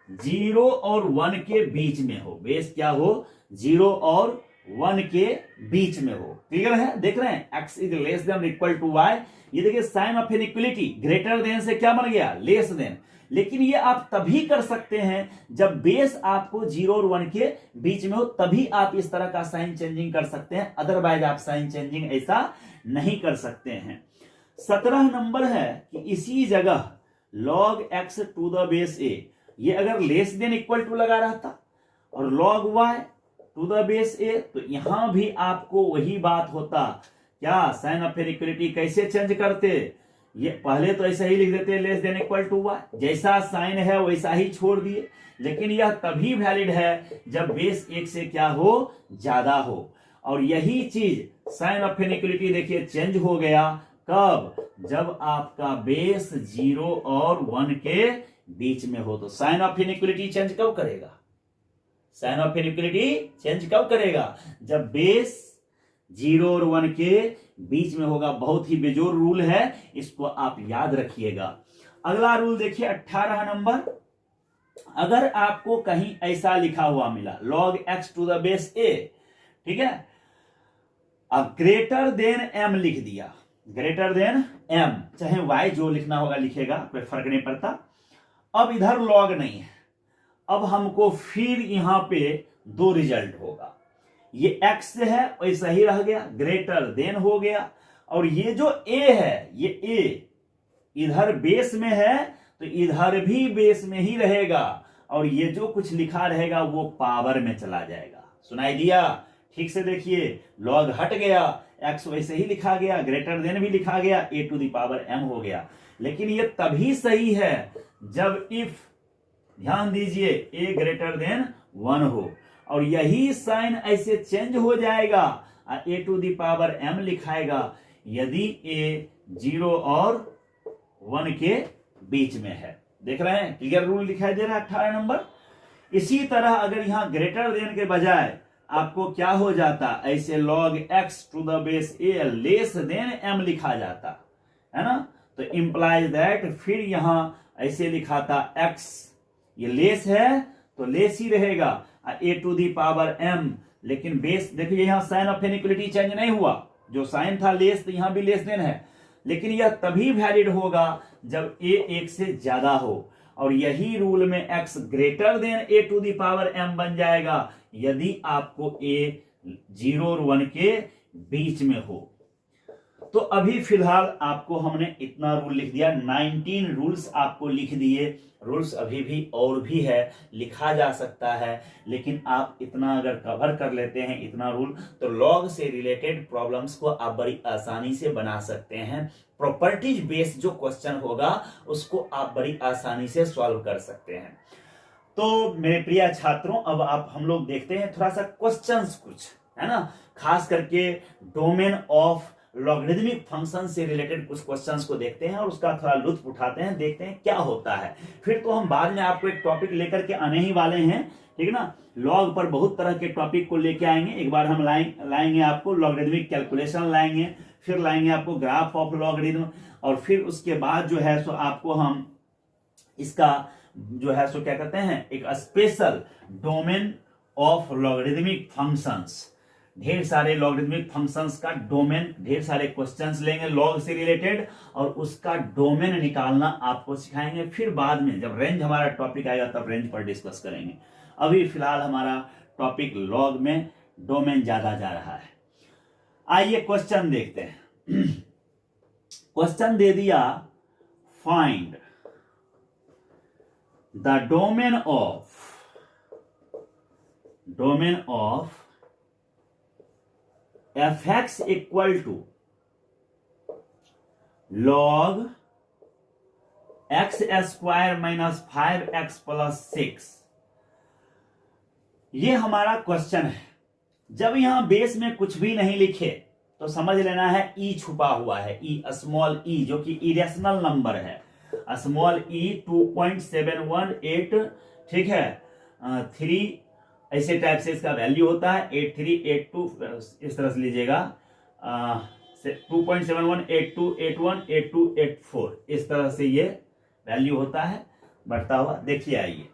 0 और 1 के बीच में हो। बेस क्या हो? 0 और 1 के बीच में हो। क्लियर है? देख रहे हैं x is less than equal to y। ये देखिए sign of inequality greater than से क्या बन गया? Less than. लेकिन ये आप तभी कर सकते हैं जब बेस आपको 0 और 1 के बीच में हो, तभी आप इस तरह का साइन चेंजिंग कर सकते हैं, अदरवाइज आप साइन चेंजिंग ऐसा नहीं कर सकते हैं। 17 नंबर है कि इसी जगह log x to the base a, ये अगर लेस देन इक्वल टू लगा रहता और log y to the base a, तो यहां भी आपको वही बात होता। क्या? साइन ऑफ इनइक्वलिटी कैसे चेंज करते? ये पहले तो ऐसा ही लिख देते less than equal to y, जैसा साइन है वैसा ही छोड़ दिए। लेकिन यह तभी वैलिड है जब बेस 1 से क्या हो? ज्यादा हो। और यही चीज साइन ऑफ इनइक्वलिटी देखिए चेंज हो गया कब? जब आपका बेस 0 और 1 के बीच में हो। तो साइन ऑफ इनइक्वलिटी चेंज कब करेगा? साइन ऑफ इनइक्वलिटी चेंज कब करेगा? जब बेस 0 और 1 के बीच में होगा। बहुत ही बेजोर रूल है, इसको आप याद रखिएगा। अगला रूल देखिए 18 नंबर। अगर आपको कहीं ऐसा लिखा हुआ मिला log x to the base a, ठीक है, अब ग्रेटर देन m लिख दिया, ग्रेटर देन m, चाहे y जो लिखना होगा लिखेगा, कोई फर्क नहीं पड़ता। अब इधर log नहीं है, अब हमको फिर यहां पे 2 रिजल्ट होगा। ये x है वैसा ही रह गया, ग्रेटर देन हो गया। और ये जो a है, ये a इधर बेस में है तो इधर भी बेस में ही रहेगा, और ये जो कुछ लिखा रहेगा वो पावर में चला जाएगा। सुनाई दिया? ठीक से देखिए, लॉग हट गया, x वैसे ही लिखा गया, ग्रेटर देन भी लिखा गया, a to the power m हो गया। लेकिन ये तभी सही है जब इफ, ध्यान दीजिए, a ग्रेटर देन 1 हो, और यही साइन ऐसे चेंज हो जाएगा, a to the power m लिखाएगा यदि a 0 और 1 के बीच में है। देख रहे हैं? क्लियर रूल दिखाई दे रहा है 18 नंबर। इसी तरह अगर यहां ग्रेटर देन के बजाय आपको क्या हो जाता, ऐसे log x to the base a less than m लिखा जाता है ना, तो इंप्लाइज दैट फिर यहां ऐसे लिखा था x, ये लेस है तो लेस ही रहेगा, a to the power m। लेकिन बेस देखिए यहां साइन ऑफ इनइक्वलिटी चेंज नहीं हुआ, जो साइन था लेस तो यहां भी लेस देन है। लेकिन यह तभी वैलिड होगा जब a 1 से ज्यादा हो, और यही रूल में x greater than a to the power m बन जाएगा यदि आपको a 0 और 1 के बीच में हो। तो अभी फिलहाल आपको हमने इतना रूल लिख दिया, 19 रूल्स आपको लिख दिए। रूल्स अभी भी और भी है, लिखा जा सकता है, लेकिन आप इतना अगर कवर कर लेते हैं इतना रूल, तो लॉग से रिलेटेड प्रॉब्लम्स को आप बड़ी आसानी से बना सकते हैं। प्रॉपर्टीज बेस्ड जो क्वेश्चन होगा उसको आप बड़ी आसानी से सॉल्व कर सकते हैं। तो मेरे प्रिय छात्रों, अब आप हम लोग देखते हैं थोड़ा सा क्वेश्चंस कुछ, है ना, खास करके डोमेन ऑफ लॉगरिदमिक फंक्शन से रिलेटेड कुछ क्वेश्चंस को देखते हैं और उसका थोड़ा लुत्फ उठाते हैं, देखते हैं क्या होता है। फिर तो हम बाद में आपको एक टॉपिक लेकर के आने ही वाले हैं, ठीक है ना। लॉग पर बहुत तरह के टॉपिक को लेके आएंगे। एक बार हम लाएंगे आपको लॉगरिदमिक कैलकुलेशन लाएंगे, फिर लाएंगे आपको ग्राफ ऑफ लॉगरिदम, और फिर उसके बाद जो है सो आपको हम इसका जो है सो क्या कहते हैं, एक special domain of logarithmic functions, ढेर सारे लॉगरिदमिक फंक्शंस का डोमेन, ढेर सारे क्वेश्चंस लेंगे लॉग से रिलेटेड और उसका डोमेन निकालना आपको सिखाएंगे। फिर बाद में जब रेंज हमारा टॉपिक आएगा तब रेंज पर डिस्कस करेंगे। अभी फिलहाल हमारा टॉपिक लॉग में डोमेन ज्यादा जा रहा है। आइए क्वेश्चन देखते हैं। क्वेश्चन दे दिया, find the domain of fx equal to log x square minus 5x plus 6, ये हमारा क्वेश्चन है। जब यहां बेस में कुछ भी नहीं लिखे तो समझ लेना है ई छुपा हुआ है, ई स्मॉल ई, जो कि इरेशनल नंबर है। स्मॉल ई 2.718, ठीक है, 3 ऐसे टाइप से इसका वैल्यू होता है। 8382 इस तरह से लीजिएगा, 2.71 82 81 82 84 इस तरह से ये वैल्यू होता है बढ़ता हुआ। देखिए आइए,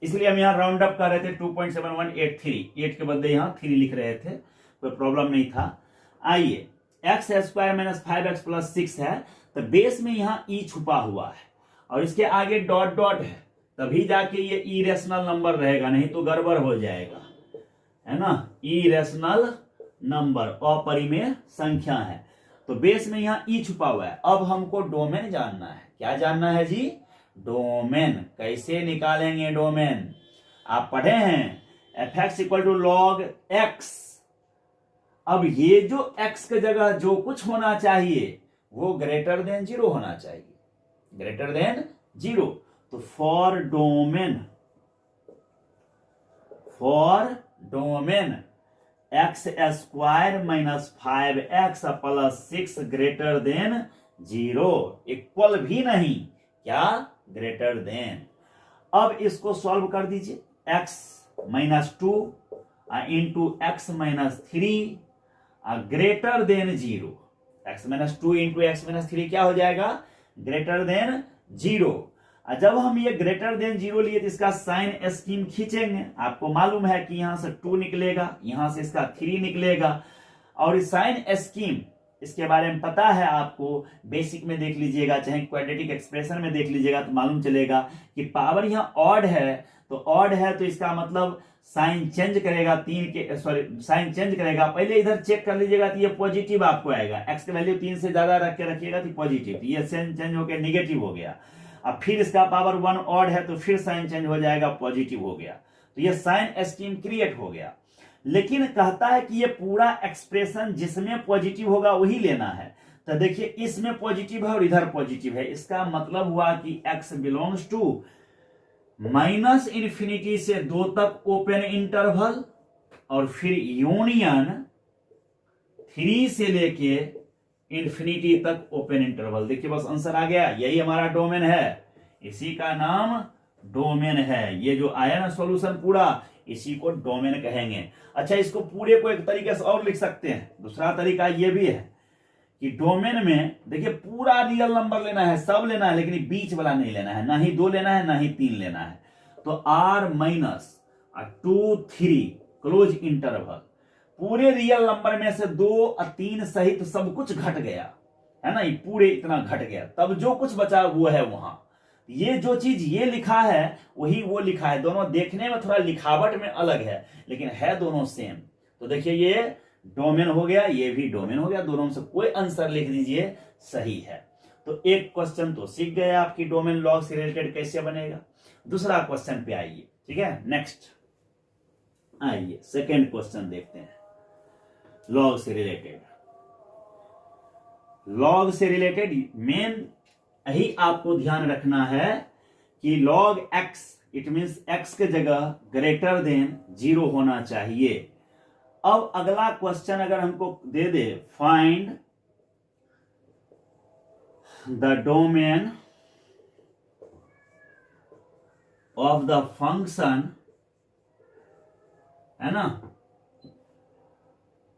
इसलिए हम यहाँ राउंड अप कर रहे थे 2.7183, 8 के बदले यहाँ 3 लिख रहे थे, कोई प्रॉब्लम नहीं था। आइए, x square minus 5x plus 6 है, तो बेस में यहाँ ई छुपा हुआ है और इसके आगे डॉट डॉट है, तभी जाके ये इरेशनल नंबर रहेगा, नहीं तो गड़बड़ हो जाएगा, है ना। इरेशनल नंबर, अपरिमेय संख्या है, तो बेस में यहाँ ई छुपा हुआ है। अब हमको डोमेन जानना है। क्या जानना है जी? डोमेन। कैसे निकालेंगे डोमेन? आप पढ़े हैं f(x equal to log x). अब ये जो x के जगह जो कुछ होना चाहिए वो ग्रेटर देन 0 होना चाहिए, ग्रेटर देन 0। तो for domain x square minus 5x plus 6 greater than 0, equal भी नहीं, क्या? Greater than. अब इसको सॉल्व कर दीजिए, x minus 2 into x minus 3 greater than 0। x minus 2 into x minus 3 क्या हो जाएगा? Greater than 0। जब हम ये ग्रेटर देन 0 लिए तो इसका साइन स्कीम खींचेंगे। आपको मालूम है कि यहां से 2 निकलेगा, यहां से इसका 3 निकलेगा, और इस साइन स्कीम इसके बारे में पता है आपको, बेसिक में देख लीजिएगा, चाहे क्वाड्रेटिक एक्सप्रेशन में देख लीजिएगा तो मालूम चलेगा कि पावर यहाँ ऑड है, तो ऑड है तो इसका मतलब साइन चेंज करेगा, साइन चेंज करेगा। पहले इधर चेक कर लीजिएगा तो ये पॉजिटिव आपको आएगा, एक्स की वैल्यू 3 से ज्यादा रख के रखिएगा तो पॉजिटिव, ये साइन चेंज होकर निगेटिव हो गया। अब फिर इसका पावर 1 ऑड है तो फिर साइन चेंज हो जाएगा, पॉजिटिव हो गया, तो ये साइन स्कीम क्रिएट हो गया। लेकिन कहता है कि ये पूरा एक्सप्रेशन जिसमें पॉजिटिव होगा वही लेना है, तो देखिए इसमें पॉजिटिव है और इधर पॉजिटिव है, इसका मतलब हुआ कि x बिलोंग्स टू -∞ से 2 तक ओपन इंटरवल और फिर यूनियन 3 से लेके इंफिनिटी तक ओपन इंटरवल। देखिए बस आंसर आ गया, यही हमारा डोमेन है, इसी का नाम डोमेन है। ये जो आया ना सॉल्यूशन पूरा, इसी को डोमेन कहेंगे। अच्छा, इसको पूरे को एक तरीके से और लिख सकते हैं, दूसरा तरीका ये भी है कि डोमेन में देखिए पूरा रियल नंबर लेना है, सब लेना है, लेकिन बीच वाला नहीं लेना है, ना ही 2 लेना है ना ही 3 लेना है। तो r-2 3 क्लोज इंटरवल, पूरे रियल नंबर में से 2 और 3 सहित सब कुछ घट गया, है ना, ये पूरे इतना घट गया, तब जो कुछ बचा वो है वहां। ये जो चीज ये लिखा है वही वो लिखा है, दोनों देखने में थोड़ा लिखावट में अलग है लेकिन है दोनों सेम। तो देखिए ये डोमेन हो गया, ये भी डोमेन हो गया, दोनों में से कोई आंसर लिख दीजिए, सही है। तो एक क्वेश्चन तो सीख गए आपकी डोमेन लॉग से रिलेटेड कैसे बनेगा। दूसरा क्वेश्चन पे आइए, ठीक है, नेक्स्ट आइए सेकेंड क्वेश्चन देखते हैं। लॉग से रिलेटेड मेन यही आपको ध्यान रखना है कि log x, it means x के जगह ग्रेटर देन 0 होना चाहिए। अब अगला क्वेश्चन अगर हमको दे दे, find the domain of the function, है ना,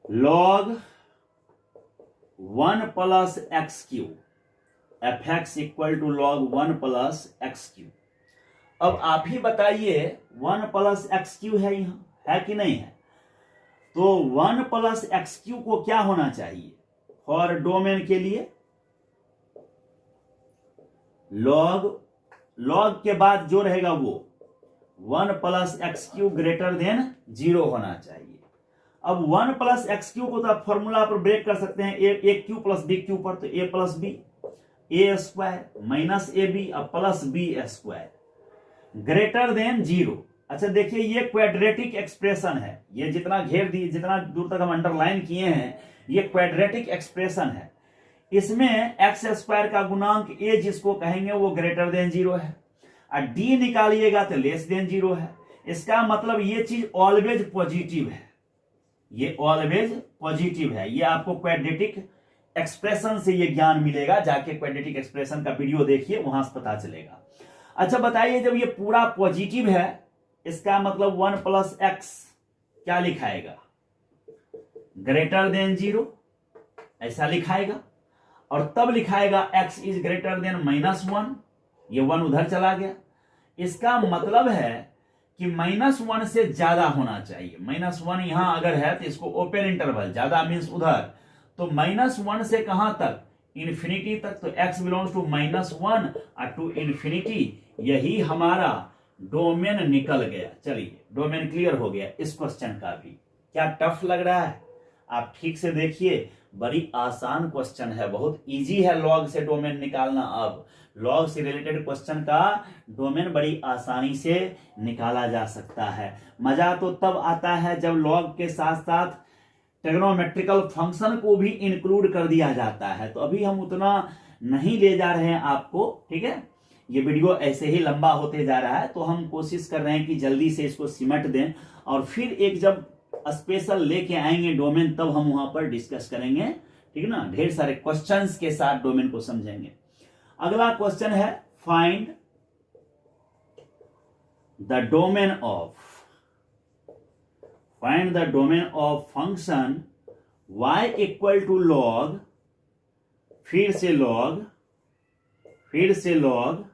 log 1 plus x cube, f(x equal to log 1 plus x cube. अब आप ही बताइए 1 प्लस एक्स क्यू है यहां, है कि नहीं है? तो 1 प्लस एक्स क्यू को क्या होना चाहिए फॉर डोमेन के लिए? लॉग के बाद जो रहेगा वो 1 plus x Q greater than 0 होना चाहिए। अब 1 प्लस एक्स क्यू को तो आप फॉर्मूला पर ब्रेक कर सकते हैं, a cube plus b cube पर, तो a plus b, a square minus a b plus b square greater than 0। अच्छा देखिए ये क्वाड्रेटिक एक्सप्रेशन है, ये जितना घेर दी, जितना दूर तक हम अंडरलाइन किए हैं, ये क्वाड्रेटिक एक्सप्रेशन है। इसमें एक्स स्क्वायर का गुणांक ए जिसको कहेंगे वो ग्रेटर देन 0 है, और डी निकालिएगा तो लेस देन 0 है। इसका मतलब ये चीज ऑलवेज पॉजिटिव है, ये ऑलवेज पॉजिटिव है। ये आपको क्वाड्रेटिक एक्सप्रेशन से ये ज्ञान मिलेगा, जाके क्वाड्रेटिक एक्सप्रेशन का वीडियो देखिए, वहां से पता चलेगा। अच्छा बताइए, जब ये पूरा पॉजिटिव है इसका मतलब 1 प्लस एक्स क्या लिखाएगा, ग्रेटर देन 0 ऐसा लिखाएगा, और तब लिखाएगा x इज ग्रेटर देन -1, ये 1 उधर चला गया। इसका मतलब है कि -1 से ज्यादा होना चाहिए। -1 यहां अगर है तो इसको ओपन इंटरवल, ज्यादा मीन्स उधर, तो -1 से कहां तक, इन्फिनिटी तक। तो x बिलोंग्स टू -1 और टू इन्फिनिटी, यही हमारा डोमेन निकल गया। चलिए डोमेन क्लियर हो गया इस क्वेश्चन का भी। क्या टफ लग रहा है? आप ठीक से देखिए, बड़ी आसान क्वेश्चन है, बहुत इजी है लॉग से डोमेन निकालना। अब लॉग से रिलेटेड क्वेश्चन का डोमेन बड़ी आसानी से निकाला जा सकता है। मजा तो तब आता है जब लॉग के साथ साथ ट्रिग्नोमेट्रिकल फंक्शन को भी इंक्लूड कर दिया जाता है। तो अभी हम उतना नहीं ले जा रहे हैं आपको, ठीक है। ये वीडियो ऐसे ही लंबा होते जा रहा है, तो हम कोशिश कर रहे हैं कि जल्दी से इसको सिमट दें, और फिर एक जब स्पेशल लेके आएंगे डोमेन तब हम वहां पर डिस्कस करेंगे, ठीक है ना, ढेर सारे क्वेश्चंस के साथ डोमेन को समझेंगे। अगला क्वेश्चन है, find the domain of function y equal to log, फिर से लॉग,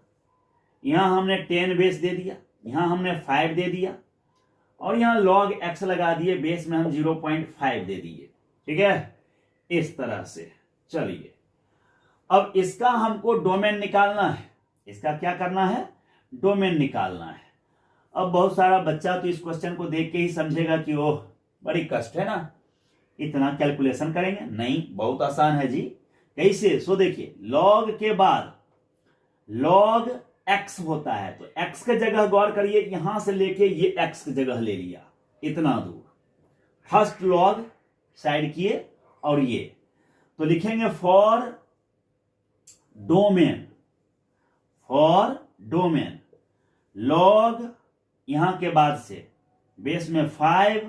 यहां हमने 10 बेस दे दिया, यहां हमने 5 दे दिया, और यहां log x लगा दिए, बेस में हम 0.5 दे दिए, ठीक है, इस तरह से। चलिए अब इसका हमको डोमेन निकालना है। इसका क्या करना है, डोमेन निकालना है। अब बहुत सारा बच्चा तो इस क्वेश्चन को देख के ही समझेगा कि ओह बड़ी कष्ट है ना, इतना कैलकुलेशन करेंगे। नहीं, बहुत आसान है जी। कैसे? सो देखिए, log के बाद log x होता है, तो x के जगह गौर करिए, यहां से लेके ये x की जगह ले लिया, इतना दूर। फर्स्ट log साइड किए, और ये तो लिखेंगे फॉर डोमेन log, यहां के बाद से बेस में 5,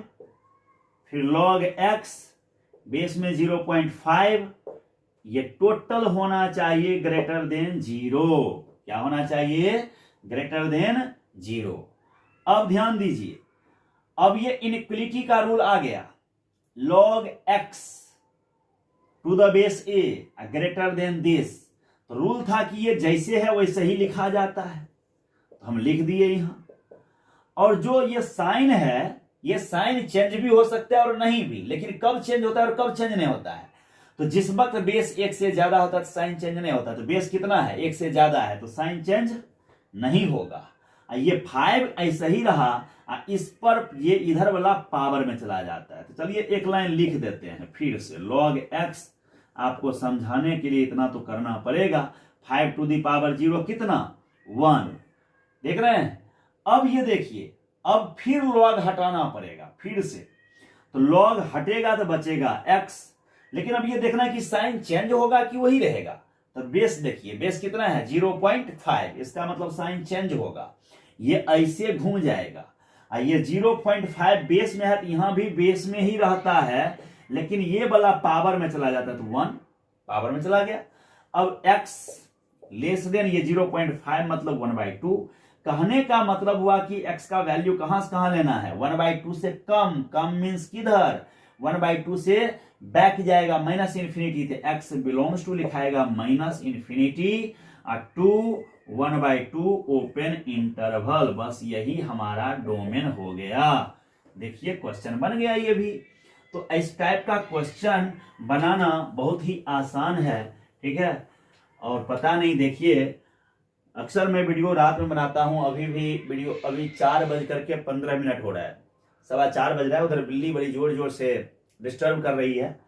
फिर log x बेस में 0.5, ये टोटल होना चाहिए ग्रेटर देन 0। क्या होना चाहिए? Greater than 0। अब ध्यान दीजिए, अब ये इनइक्वलिटी का रूल आ गया, log x to the base a greater than this. तो रूल था कि ये जैसे है वैसे ही लिखा जाता है, तो हम लिख दिए यहां। और जो ये साइन है, ये साइन चेंज भी हो सकता है और नहीं भी, लेकिन कब चेंज होता है और कब चेंज नहीं होता है। तो जिस वक्त बेस 1 से ज्यादा होता है तो साइन चेंज नहीं होता। तो बेस कितना है? 1 से ज्यादा है, तो साइन चेंज नहीं होगा। ये 5 ऐसा ही रहा, इस पर ये इधर वाला पावर में चला जाता है। तो चलिए एक लाइन लिख देते हैं फिर से, log x, आपको समझाने के लिए इतना तो करना पड़ेगा। 5 टू दी पावर 0 कितना? 1। देख रहे हैं? अब ये देखिए, अब फिर log हटाना पड़ेगा फिर से। तो log हटेगा तो बचेगा x, लेकिन अब ये देखना है कि साइन चेंज होगा कि वही रहेगा। तो बेस देखिए, बेस कितना है? 0.5, इसका मतलब साइन चेंज होगा, ये ऐसे घूम जाएगा। ये 0.5 बेस में है, तो यहां भी बेस में ही रहता है, लेकिन ये वाला पावर में चला जाता है, तो 1 पावर में चला गया। अब x लेस देन ये 0.5 मतलब 1/2। कहने का मतलब हुआ कि x का वैल्यू कहां से कहां लेना है? 1/2 से कम। कम मीन्स किधर? 1/2 से बैक जाएगा, -इन्फिनिटी। थे x बिलोंग्स टू लिखाएगा -इन्फिनिटी टू 1/2 ओपन इंटरवल। बस यही हमारा डोमेन हो गया। देखिए क्वेश्चन बन गया ये भी। तो इस टाइप का क्वेश्चन बनाना बहुत ही आसान है, ठीक है। और पता नहीं, देखिए अक्सर मैं वीडियो रात में बनाता हूं, अभी भी वीडियो अभी 4:15 हो रहा है, 4:15 बज रहा है। उधर बिल्ली बड़ी जोर जोर से डिस्टर्ब कर रही है,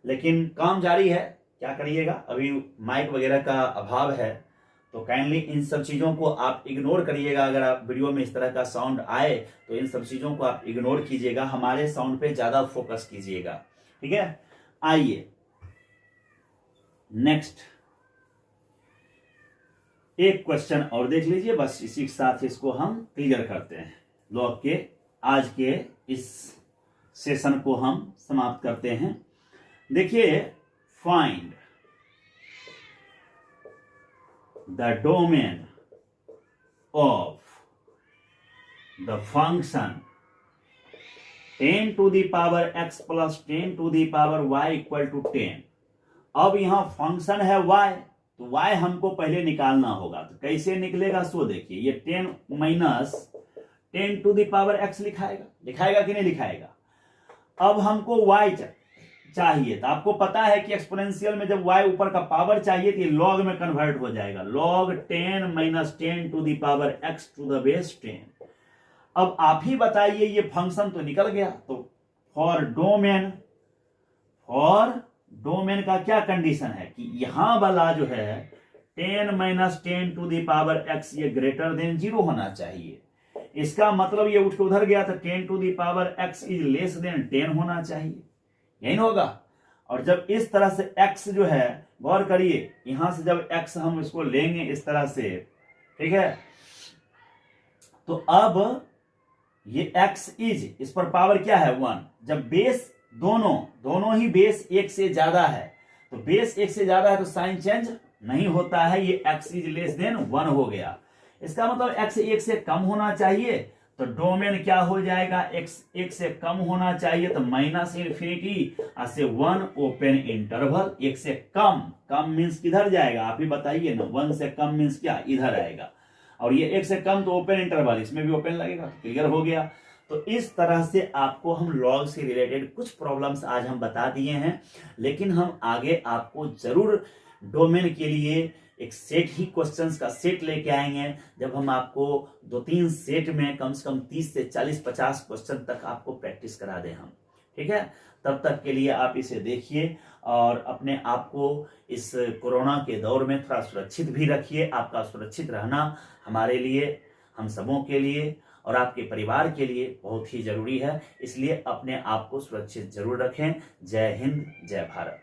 लेकिन काम जारी है, क्या करिएगा, अभी माइक वगैरह का अभाव है। तो काइंडली इन सब चीजों को आप इग्नोर करिएगा। अगर आप वीडियो में इस तरह का साउंड आए तो इन सब चीजों को आप इग्नोर कीजिएगा, हमारे साउंड पे ज्यादा फोकस कीजिएगा, ठीक है। आइए नेक्स्ट एक क्वेश्चन और देख लीजिए, बस इसी के साथ इसको हम क्लियर करते हैं। लॉग के आज के इस सेशन को हम समाप्त करते हैं। देखिए, find the domain of the function 10 to the power x plus 10 to the power y equal to 10। अब यहां फंक्शन है y, तो y हमको पहले निकालना होगा। तो कैसे निकलेगा सो देखिए, ये 10 minus 10 to the power x लिखाएगा कि नहीं लिखाएगा। अब हमको y चाहिए, तो आपको पता है कि एक्सपोनेंशियल में जब y ऊपर का पावर चाहिए तो ये लॉग में कन्वर्ट हो जाएगा। Log 10 minus 10 to the power x to the base 10। अब आप ही बताइए, ये फंक्शन तो निकल गया। तो फॉर डोमेन का क्या कंडीशन है कि यहां वाला जो है 10 minus 10 to the power x ये ग्रेटर देन 0 होना चाहिए। इसका मतलब ये उठ के उधर गया तो 10 to the power x is less than 10 होना चाहिए, यही होगा। और जब इस तरह से x जो है, गौर करिए, यहां से जब x हम इसको लेंगे इस तरह से, ठीक है, तो अब ये x इज, इस पर पावर क्या है 1। जब बेस दोनों ही बेस 1 से ज्यादा है, तो बेस 1 से ज्यादा है तो साइन चेंज नहीं होता है, ये x इज लेस देन 1 हो गया। इसका मतलब x 1 से कम होना चाहिए, तो डोमेन क्या हो जाएगा, x 1 से कम होना चाहिए, तो माइनस इन्फिनिटी से 1 ओपन इंटरवल। 1 से कम मीन्स किधर जाएगा, आप ही बताइए ना। 1 से कम मीन्स क्या, इधर आएगा। और ये 1 से कम तो ओपन इंटरवल, इसमें भी ओपन लगेगा, क्लियर हो गया। तो इस तरह से आपको हम लॉग से रिलेटेड कुछ प्रॉब्लम्स आज हम बता दिए हैं, लेकिन हम आगे आपको जरूर डोमेन के लिए एक सेट ही क्वेश्चंस का सेट लेके आएंगे, जब हम आपको 2-3 सेट में कम से कम 30 से 40-50 क्वेश्चन तक आपको प्रैक्टिस करा दें हम, ठीक है। तब तक के लिए आप इसे देखिए और अपने आप को इस कोरोना के दौर में थोड़ा सुरक्षित भी रखिए। आपका सुरक्षित रहना हमारे लिए, हम सबों के लिए और आपके परिवार के लिए बहुत ही जरूरी है, इसलिए अपने आप को सुरक्षित जरूर रखें। जय हिंद, जय भारत।